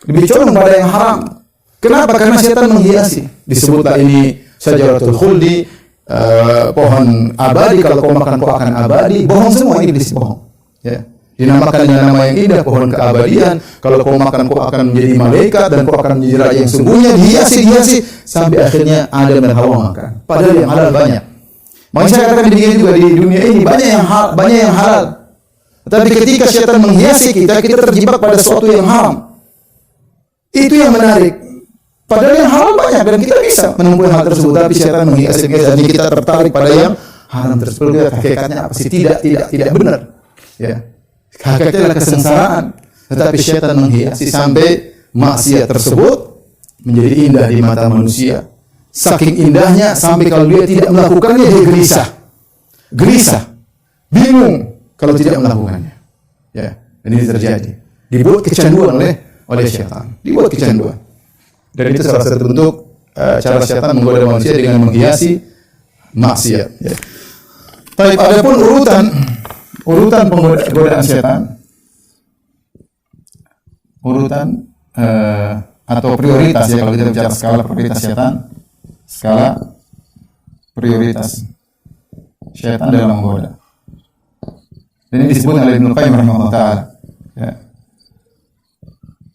Lebih condong pada yang haram. Kenapa? Karena syaitan menghiasi. Disebutlah ini syajaratul khuldi, pohon abadi. Kalau kau makan kau akan abadi. Bohong semua, ini iblis bohong. Ya. Dinamakan dengan nama yang indah, pohon keabadian. Kalau kau makan kau akan menjadi malaikat dan kau akan menjadi raja yang sungguhnya. Dihiasi sampai akhirnya Adam dan Hawa makan. Padahal yang halal banyak. Makanya saya katakan demikian juga di dunia ini banyak yang halal. Tapi ketika syaitan menghiasi kita terjebak pada sesuatu yang haram. Itu yang menarik. Padahal yang halal banyak dan kita bisa menemukan hal tersebut. Tapi syaitan menghiasi kita dan kita tertarik pada yang haram tersebut. Hakikatnya apa sih? Tidak benar. Ya. Hakikatnya adalah kesengsaraan. Tetapi syaitan menghiasi sampai maksiat tersebut menjadi indah di mata manusia. Saking indahnya sampai kalau dia tidak melakukannya dia gelisah, bingung kalau tidak melakukannya. Ya, ini terjadi. Dibuat kecanduan oleh syaitan. Dibuat kecanduan. Dan itu salah satu bentuk cara syaitan menggoda manusia dengan menghiasi maksiat. Ya. Baik, adapun urutan penggodaan syaitan, atau prioritas, ya, kalau kita bicara skala prioritas syaitan, skala prioritas syaitan dalam menggoda. Dan ini disebut oleh Ibnu Qayyim rahimahullah taala. Ya.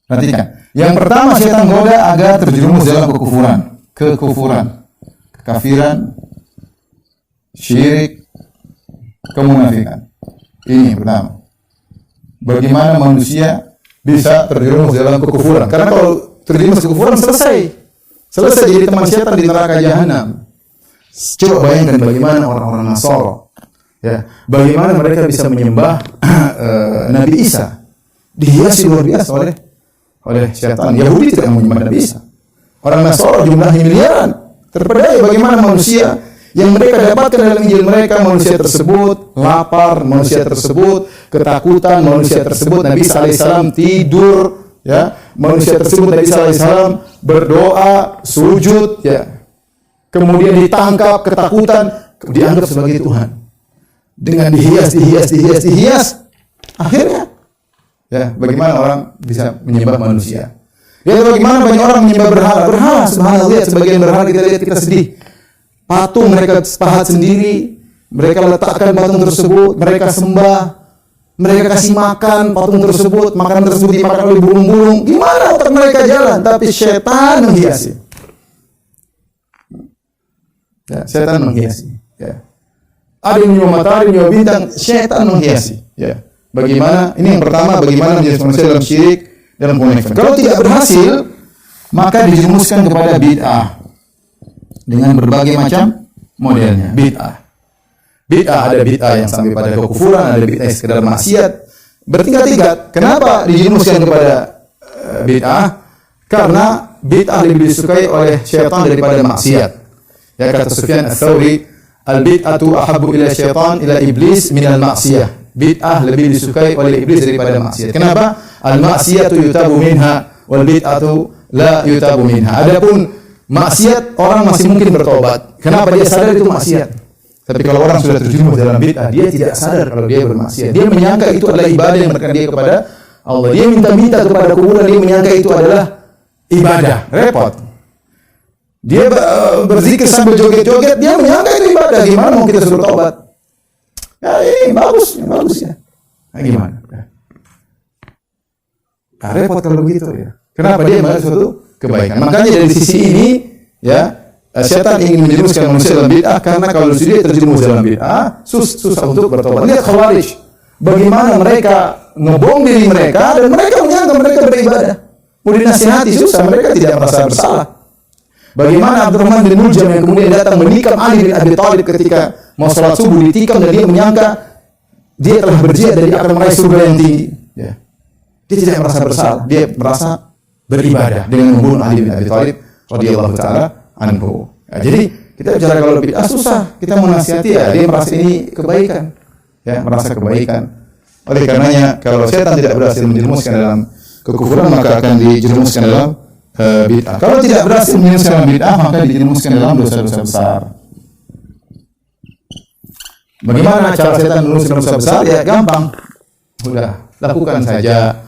Perhatikan. Yang pertama, syaitan menggoda agar terjerumus dalam kekufuran, kekafiran, syirik, kemunafikan. Ini yang pertama. Bagaimana manusia bisa terjerumus dalam kekufuran? Karena kalau terjerumus kekufuran selesai jadi teman syaitan di neraka jahanam. Coba bayangkan bagaimana orang-orang Nasara, ya, bagaimana mereka bisa menyembah Nabi Isa, dihiasi luar biasa oleh syaitan. Yahudi tidak menyembah Nabi Isa. Orang Nasara jumlahnya miliaran. Terpedaya bagaimana manusia yang mereka dapatkan dalam Injil mereka, manusia tersebut lapar, manusia tersebut ketakutan, manusia tersebut Nabi Isa alaihissalam tidur, ya, manusia tersebut Nabi Isa alaihissalam berdoa, sujud, ya. kemudian ditangkap, ketakutan, dianggap sebagai Tuhan. Dengan dihias, akhirnya, ya, bagaimana orang bisa menyembah manusia? Ya, bagaimana banyak orang menyembah berhala, subhanallah, lihat sebagian berhala kita sedih. Patung mereka pahat sendiri, mereka letakkan patung tersebut, mereka sembah, mereka kasih makan patung tersebut, makanan tersebut dimakan oleh burung-burung. Gimana otak mereka jalan? Tapi setan menghiasi. Ya, setan menghiasi. Ya. Ada yang menyembah matahari, menyembah bintang, setan menghiasi. Ya. Bagaimana? Ini yang pertama, bagaimana menjadi manusia dalam syirik, dalam kemunikan. Kalau tidak berhasil, maka dijerumuskan kepada bid'ah dengan berbagai macam modelnya. Bid'ah ada bid'ah yang sampai pada kekufuran, ada bid'ah yang sekedar maksiat. Bertingkat-tingkat. Kenapa dijerumuskan kepada bid'ah? Karena bid'ah lebih disukai oleh syaitan daripada maksiat. Ya, kata Sufyan Ats-Tsauri, al-bid'atu ahabbu ila syaitan ila iblis minal maksiyah. Bid'ah lebih disukai oleh iblis daripada maksiat. Kenapa? Al-maksiyatu yutabu minha wal bid'atu la yutabu minha. Adapun maksiat orang masih mungkin bertobat. Kenapa? Dia sadar itu maksiat. Tapi kalau orang sudah terjerumus dalam bid'ah, dia tidak sadar kalau dia bermaksiat. Dia menyangka itu adalah ibadah yang mendekatkan dia kepada Allah. Dia minta-minta kepada kuburan, dia menyangka itu adalah ibadah. Repot. Dia berzikir sambil joget-joget, dia menyangka itu ibadah. Gimana mau kita suruh tobat? Ya, ini bagus ya. Nah, gimana? Nah, repot kalau begitu ya. Kenapa dia menganggap suatu kebaikan? Makanya dari sisi ini, ya, setan ingin menjerumuskan manusia dalam bid'ah karena kalau dia terjerumus dalam bid'ah, susah untuk bertobat. Lihat Khawarij, bagaimana mereka ngebom diri mereka dan mereka menyangka mereka beribadah. Mau dinasihati susah, mereka tidak merasa bersalah. Bagaimana Abdurrahman bin Muljam yang kemudian datang menikam Ali bin Abi Thalib ketika mau sholat subuh ditikam dan dia menyangka dia telah berjihad dan dia akan meraih surga yang tinggi. Ya. Dia tidak merasa bersalah, dia merasa beribadah dengan membunuh Ali bin Abi Thalib radhiyallahu taala anhu. Ya, jadi kita bicara kalau bid'ah susah, kita menasihati ya dia merasa ini kebaikan. Ya, merasa kebaikan. Oleh karenanya kalau setan tidak berhasil menjerumuskan dalam kekufuran maka akan dijerumuskan dalam bid'ah. Kalau tidak berhasil menjerumuskan dalam bid'ah maka dijerumuskan dalam dosa-dosa besar. Bagaimana cara setan menjerumuskan dosa besar? Ya gampang. Udah, lakukan saja.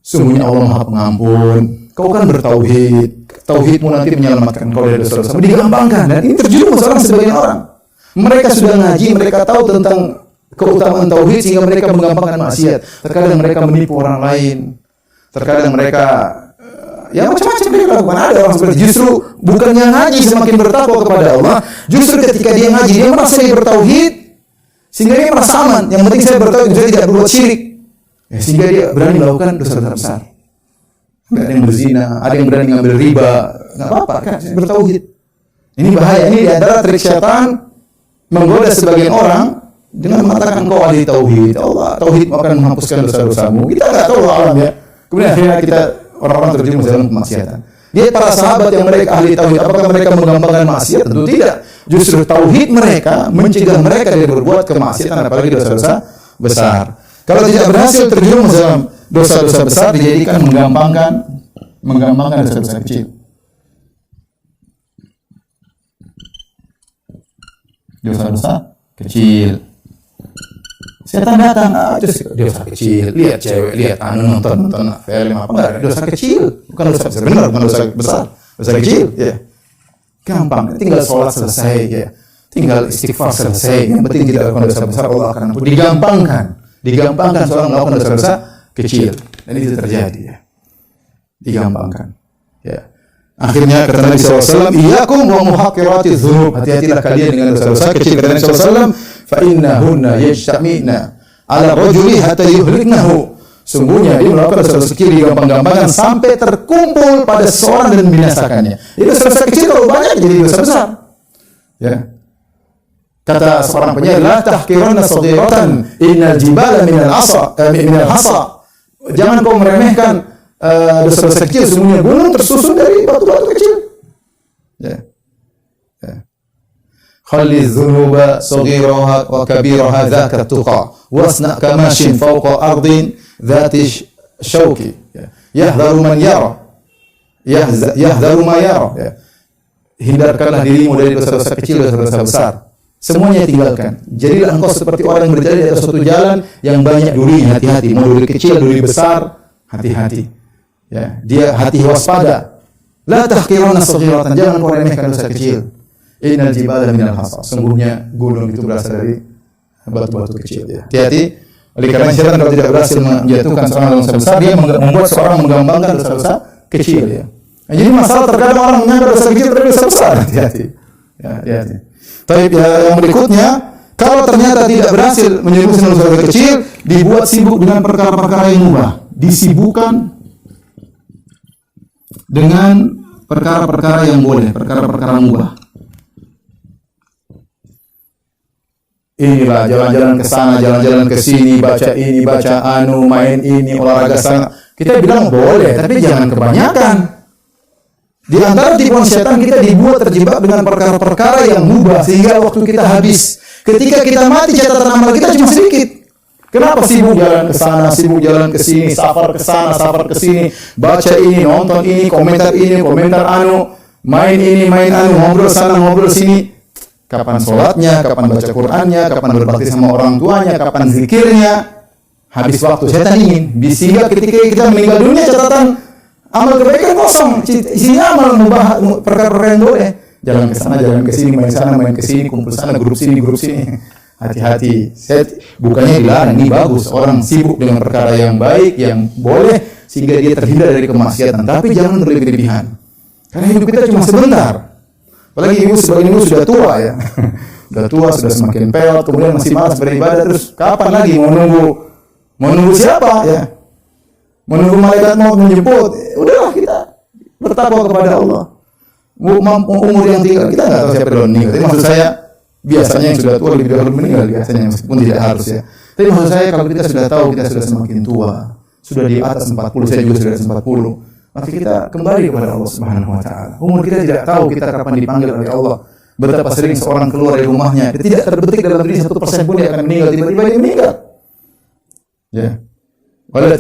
Sungguhnya Allah Maha Pengampun. Kau kan bertauhid. Tauhidmu nanti menyelamatkan kau dari dosa-dosa. Digampangkan dan ini terjerumus sebagian orang. Mereka sudah ngaji, mereka tahu tentang keutamaan tauhid sehingga mereka menggampangkan maksiat. Terkadang mereka menipu orang lain. Terkadang mereka ya macam-macam mereka lakukan. Ada orang seperti justru bukannya ngaji semakin bertakwa kepada Allah, justru ketika dia ngaji dia merasa dia bertauhid sehingga dia merasa aman. Yang penting saya bertauhid, saya tidak berbuat syirik. Ya, sehingga dia berani melakukan dosa-dosa besar. Ada yang berzina, ada yang berani ngambil riba, enggak apa-apa kan, bertauhid. Ini bahaya, ini di antara trik syaitan menggoda sebagian orang dengan mengatakan kau ahli tauhid. Allah tauhid akan menghapuskan dosa-dosamu. Kita enggak tahu alam ya. Kemudian akhirnya kita orang-orang terjerumus dalam kemaksiatan. Lihat para sahabat yang mereka ahli tauhid, apakah mereka menggampangkan maksiat? Tentu tidak. Justru tauhid mereka mencegah mereka dari berbuat kemaksiatan apalagi dosa-dosa besar. Kalau tidak berhasil terjerumus dalam dosa-dosa besar dijadikan menggampangkan dosa-dosa kecil. Dosa-dosa kecil. Setan datang, dosa kecil. Lihat cewek, lihat nonton film apa enggak ada dosa kecil. Bukan dosa besar, benar bukan dosa besar. Dosa kecil, ya. Gampang, tinggal sholat selesai, ya. Tinggal istighfar selesai. Yang penting tidak melakukan dosa besar, Allah akan ampuni. Digampangkan seorang melakukan dosa-dosa kecil. Dan itu terjadi, ya. Digampangkan. Ya. Akhirnya kata Nabi SAW, "Iyyakum wa muhaqqiratiz dzunub." Hati-hatilah kalian dengan dosa-dosa kecil. Kata Nabi SAW, "Fa innahunna yajtamina 'ala rajuli hatta yuhliknahu." Sungguhnya dia melakukan dosa-dosa kecil digampang-gampangkan sampai terkumpul pada seseorang dan membinasakannya. Jadi dosa-dosa kecil kalau banyak jadi dosa besar. Ya. Kata seorang penyair, "La tahqiranna saghiratan innal jibala minal hasa." Jangan kau meremehkan dosa-dosa kecil, semuanya gunung tersusun dari batu-batu kecil. Ya. Ya. Khalli dzunuba saghiraha wa kabiraha dzaka tuqa wasna kamashin fawqa ardin dzati syauki. Yahdharu man yara. Yahdharu ma yara. hindarkanlah dirimu dari dosa-dosa kecil dan dosa-dosa besar. Semuanya tinggalkan. Jadilah engkau seperti orang yang berjalan di atas suatu jalan yang banyak durinya. Hati-hati, mau duri kecil, duri besar, hati-hati. Ya, dia hati waspada. La tahqiranna saghiratan, jangan kau remehkan dosa kecil. Innal jibala minal hasa. Sungguhnya gunung itu berasal dari batu-batu kecil. Ya. Hati-hati. Oleh karena syaitan kalau tidak berhasil menjatuhkan seorang dalam dosa besar, dia membuat seorang menggampangkan dosa-dosa kecil. Ya. Nah, jadi masalah terkadang orang menyangka dosa kecil tapi dosa besar. Hati-hati. Ya, hati-hati. Tapi yang berikutnya, kalau ternyata tidak berhasil menjerumuskan dosa kecil, dibuat sibuk dengan perkara-perkara yang mubah. Disibukkan dengan perkara-perkara yang boleh, perkara-perkara mubah. Inilah jalan-jalan ke sana, jalan-jalan ke sini, baca ini, baca anu, main ini, olahraga sana. Kita bilang boleh, tapi jangan kebanyakan. Di antara tipuan setan kita dibuat terjebak dengan perkara-perkara yang mubah sehingga waktu kita habis. Ketika kita mati catatan amal kita cuma sedikit. Kenapa sibuk jalan ke sana, sibuk jalan ke sini, safar ke sana, safar ke sini, baca ini, nonton ini, komentar anu, main ini, main anu, ngobrol sana, ngobrol sini. Kapan sholatnya, kapan baca Qur'annya, kapan berbakti sama orang tuanya, kapan zikirnya. Habis waktu. Setan ingin. Sehingga ketika kita meninggal dunia catatan amal kebaikan kosong. Isinya amal mubah, perkara-perkara yang boleh. Jalan ke sana, jalan ke sini, main sana, main ke sini, kumpul sana, grup sini, grup sini. Hati-hati. Bukannya dilarang, ini bagus. Orang sibuk dengan perkara yang baik, yang boleh, sehingga dia terhindar dari kemaksiatan. Tapi jangan berlebihan. Karena hidup kita cuma sebentar. Apalagi ibu sebagian ibu sudah tua ya. Sudah tua, sudah semakin peot, kemudian masih malas beribadah, terus kapan lagi mau nunggu siapa ya? Menunggu malaikat maut menjemput. Udahlah kita bertakwa kepada Allah. Umur yang tinggal kita enggak tahu siapa duluan meninggal. Tapi maksud saya biasanya yang sudah tua lebih dahulu meninggal biasanya, meskipun tidak harus ya. Tapi maksud saya kalau kita sudah tahu kita sudah semakin tua, sudah di atas 40, saya juga sudah 40. Maka kita kembali kepada Allah Subhanahu wa taala. Umur kita tidak tahu kita kapan dipanggil oleh Allah. Betapa sering seorang keluar dari rumahnya, dia tidak terbetik dalam diri 1% pun dia akan meninggal, tiba-tiba dia meninggal. Ya. Wala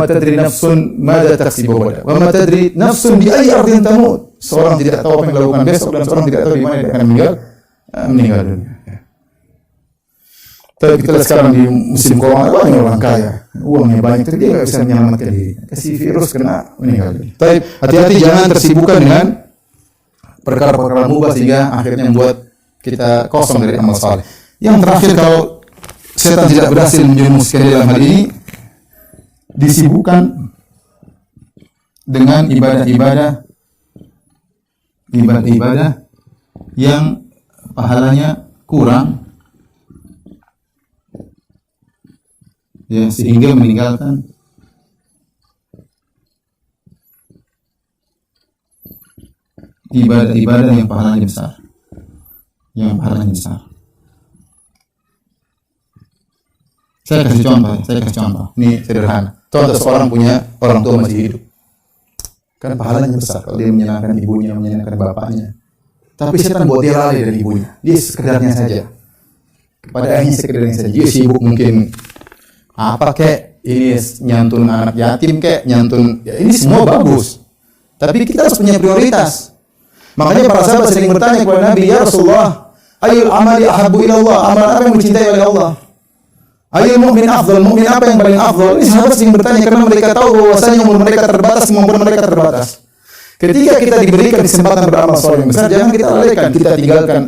tadri nafsun madza taksibu ghadan. Wa ma tadri nafsun bi ayyi ardin tamut. Seorang tidak tahu apa yang dilakukan besok dan seorang tidak tahu di mana dia akan meninggal dunia. Tapi kita sekarang di musim corona banyak orang kaya, uangnya banyak, tapi dia nggak bisa menyelamatkan diri. Kasih virus kena meninggal. Tapi hati-hati jangan tersibukkan dengan perkara-perkara mubah sehingga akhirnya membuat kita kosong dari amal saleh. Yang terakhir, kalau setan tidak berhasil menjerumuskan dalam hal ini, disibukkan dengan ibadah-ibadah yang pahalanya kurang. Ya, sehingga meninggalkan ibadah-ibadah yang pahalanya besar. Saya kasih contoh. Ini sederhana. Contoh seorang punya orang tua masih hidup. Kan pahalanya besar kalau dia menyenangkan ibunya, menyenangkan bapaknya. Tapi setan buat dia lalai dari ibunya. Dia sekedarnya saja. Pada akhirnya sekedarnya saja. Dia sibuk mungkin apa kek, ini nyantun anak yatim kek, nyantun ya, ini semua bagus. Tapi kita harus punya prioritas. Makanya para sahabat sering bertanya kepada Nabi, ya Rasulullah, ayul amali ahabbu ila Allah, amal apa yang dicintai oleh Allah? Ayul mu'min afdal, mu'min apa yang paling afdal? Ini sahabat sering bertanya karena mereka tahu bahwasanya umur mereka terbatas, kemampuan mereka terbatas. Ketika kita diberikan kesempatan beramal saleh yang besar, jangan kita lalaikan, kita tinggalkan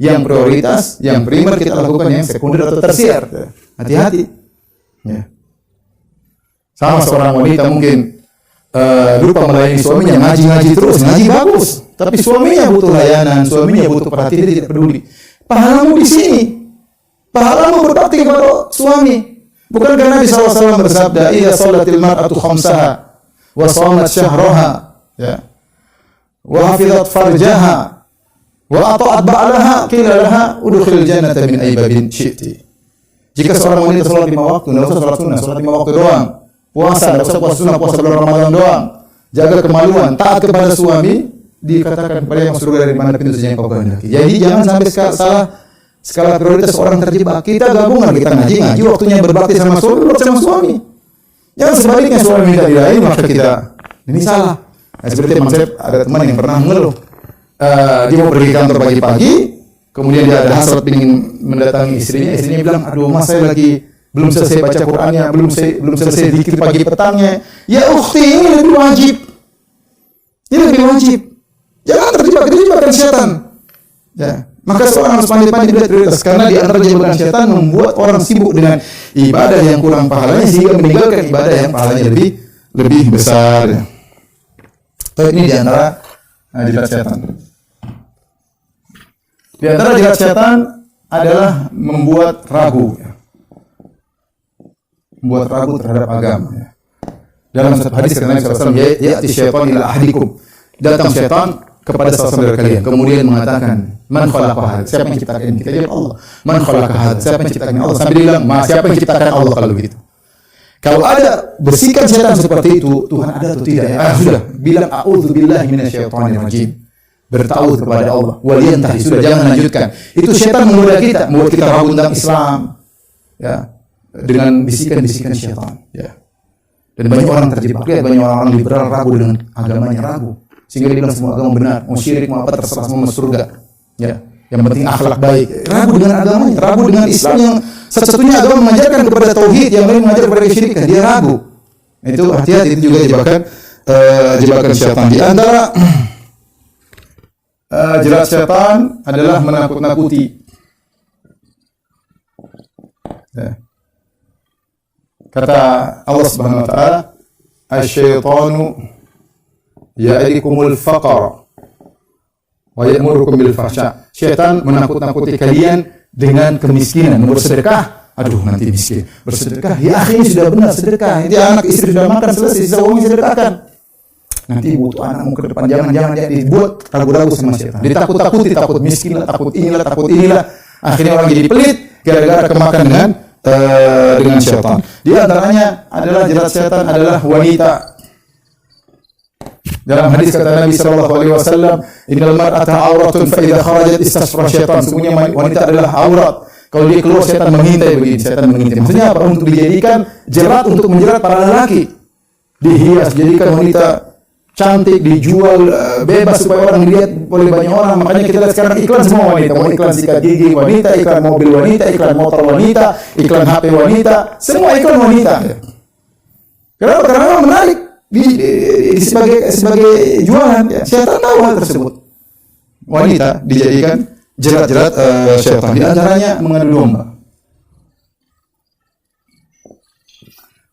yang prioritas, yang primer, kita lakukan yang sekunder atau tersier. Hati-hati. Ya. Sama seorang wanita mungkin lupa melayani suaminya, ngaji terus, ngaji bagus, tapi suaminya butuh layanan, suaminya butuh perhatian, dia tidak peduli. Pahalamu di sini, pahalamu berbakti kepada suami. Bukankah Nabi SAW bersabda, "Idza shalatil mar'atu khamsaha wa shamat syahraha, ya, wa hafizat farjaha, wa ata'at ba'laha, qila laha udkhilil jannata min ayyi babin syi'ti." Jika seorang wanita sholat 5 waktu, tidak usah sholat sunnah, sholat 5 waktu doang. Puasa, tidak usah puasa sunnah, puasa bulan Ramadan doang. Jaga kemaluan, taat kepada suami, dikatakan kepada yang masuk surga dari mana pintu saja yang kau kehendaki. Jadi jangan sampai salah skala prioritas orang terjebak. Kita gabungan, kita ngaji, waktunya berbakti sama suami, berbakti sama suami. Jangan sebaliknya suami minta dilayani, maka kita ini salah. Nah, seperti teman saya ada teman yang pernah mengeluh. dia mau pergi kantor pagi-pagi, kemudian dia ada hasrat ingin mendatangi istrinya bilang, aduh mas saya lagi belum selesai baca Qur'annya, belum selesai zikir pagi petangnya. Ya ukhti, ini lebih wajib. Jangan terjebak setan. Ya. Maka seorang harus pandai-pandai melihat prioritas, karena di antara jebakan setan membuat orang sibuk dengan ibadah yang kurang pahalanya sehingga meninggalkan ibadah yang pahalanya lebih besar. Ya. Ini di antara jilat setan. Di antara jilat setan adalah membuat ragu. Ya. Membuat ragu terhadap agama. Ya. Dalam satu hadis kata Nabi SAW, ya'ti syaitan ila ahdikum. Datang syaitan kepada saudara kalian, kemudian mengatakan, man khalaqa hadza? Siapa yang ciptakan ini? Kita jawab Allah. Man khalaqa hadza? Siapa yang ciptakan Allah? Sambil bilang, siapa yang ciptakan Allah kalau begitu? Kalau ada bersikap setan seperti itu, Tuhan ada atau tidak? Sudah, bilang a'udzubillahi minasyaitonir rajim. Bertauhid kepada Allah. Waliyantahi, sudah, jangan lanjutkan. Itu setan menggoda kita, membuat kita ragu tentang Islam. Ya, dengan bisikan-bisikan syaitan. Ya. Dan banyak orang terjebak. Lihat banyak orang liberal ragu dengan agamanya, ragu. Sehingga dia bilang semua agama benar, mau syirik mau apa terserah, semua masuk surga. Ya, yang penting akhlak baik. Ragu dengan agamanya, ragu dengan Islam yang satu-satunya agama mengajarkan kepada tauhid, yang lain mengajar kepada kesyirikan. Dia ragu. Itu hati-hati, itu juga jebakan syaitan. Di antara jerat syaitan adalah menakut-nakuti. Ya. Kata Allah Subhanahu wa taala, asy-syaitanu ya'idukumul faqra wa ya'murukum bil fahsya. Syaitan menakut-nakuti kalian dengan kemiskinan. Mau bersedekah, aduh nanti miskin. Bersedekah, ya akhi ini sudah benar sedekah. Ini anak istri sudah makan selesai, sisa uangnya sedekahkan. Nanti butuh anakmu ke depan, jangan dibuat ragu-ragu sama syaitan. Ditakut-takuti, takut miskin lah, takut inilah. Akhirnya orang jadi pelit gara-gara kemakan dengan syaitan. Di antaranya adalah jerat syaitan adalah wanita. Dalam hadis kata Nabi sallallahu alaihi wasallam, innal mar'ata auratun fa idza kharajat istasra syaitan. Sesungguhnya wanita adalah aurat. Kalau dia keluar syaitan mengintai begini, syaitan mengintai. Maksudnya apa? Untuk dijadikan jerat untuk menjerat para lelaki. Dihias, jadikan wanita cantik, dijual bebas supaya orang dilihat oleh banyak orang. Makanya kita lihat sekarang iklan semua wanita, mau iklan sikat gigi wanita, iklan mobil wanita, iklan motor wanita, iklan HP wanita, semua iklan wanita. Kenapa? Karena memang menarik sebagai jualan. Ya. Syaitan tahu hal tersebut. Wanita dijadikan jerat-jerat syaitan. Di antaranya mengadu domba.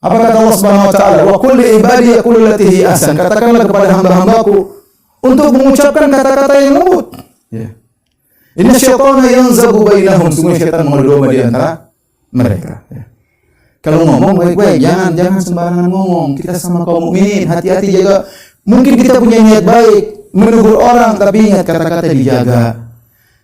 Apa kata Allah Subhanahu wa taala? Wa qul li ibadi yaqulu allati hi ahsan. Katakanlah kepada hamba-hambaku untuk mengucapkan kata-kata yang lembut. Ya. Inna syaitana yanzabu bainahum. Sungguh syaitan mengadu domba di antara mereka. Ya. Kalau ngomong baik-baik, jangan sembarangan ngomong. Kita sama kaum mukminin, hati-hati jaga. Mungkin kita punya niat baik, menegur orang, tapi ingat kata-kata dijaga.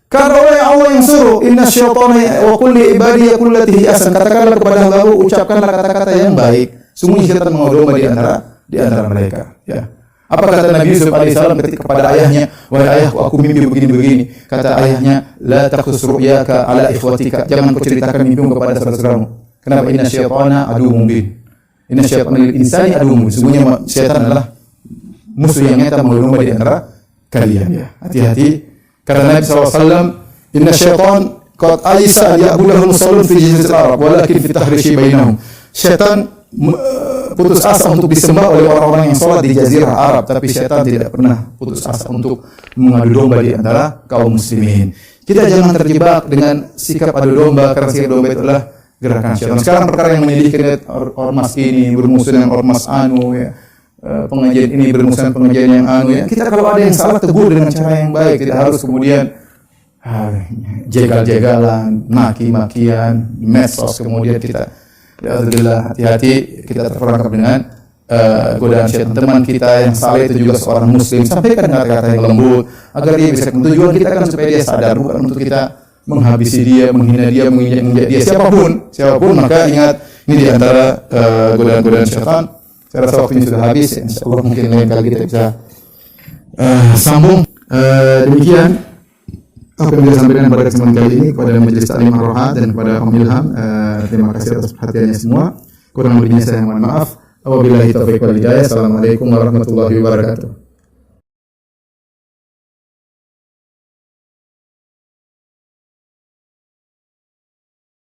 Karena Allah yang suruh, inna syaitana wa qul li ibadi yaqulu allati hi ahsan. Katakanlah kepada hambaku, ucapkanlah kata-kata yang baik. Sungguh syaitan mengadu domba di antara mereka. Ya. Apa kata Nabi Yusuf alaihissalam ketika kepada ayahnya, wahai ayahku, aku mimpi begini-begini. Kata ayahnya, la takhus ru'yaka ala ikhwatika. Jangan kau ceritakan mimpimu kepada saudara-saudaramu. Kenapa? Inna syaitana aduwwun mubin. Inna syaitana lil insani aduwwun mubin. Sesungguhnya syaitan adalah musuh yang nyata mengadu domba di antara kalian. Ya. Hati-hati. Karena Nabi SAW, inna syaitan qad aisa ya'budahum musallun fi jaziratil Arab walakin fi tahrishi bainahum. Syaitan putus asa untuk disembah oleh orang-orang yang sholat di jazirah Arab, tapi syaitan tidak pernah putus asa untuk mengadu domba di antara kaum muslimin. Kita jangan terjebak dengan sikap adu domba, karena sikap domba itu adalah gerakan syaitan. Sekarang perkara yang menyedihkan, ormas ini bermusuh dengan ormas anu, ya. Pengajian ini bermusuh dengan pengajian yang anu, ya. Kita kalau ada yang salah tegur dengan cara yang baik, tidak harus kemudian jegal-jegalan, maki-makian, medsos, kemudian kita alhamdulillah hati-hati kita terperangkap dengan godaan syaitan. Teman kita yang salah itu juga seorang muslim, sampaikan kata-kata yang lembut agar dia bisa. Tujuan kita kan supaya dia sadar, bukan untuk kita menghabisi dia, menghina dia, menginjak dia, siapapun. Maka ingat, ini di antara godaan-godaan syaitan. Saya rasa waktunya sudah habis. Insyaallah mungkin lain kali kita bisa sambung. Demikian apa yang saya sampaikan pada kesempatan kali ini kepada Majelis Ta'lim Ar-Roha dan kepada Om Ilham. Terima kasih atas perhatiannya semua. Kurang lebihnya saya mohon maaf. Wabillahi taufiq wal hidayah. Assalamualaikum warahmatullahi wabarakatuh.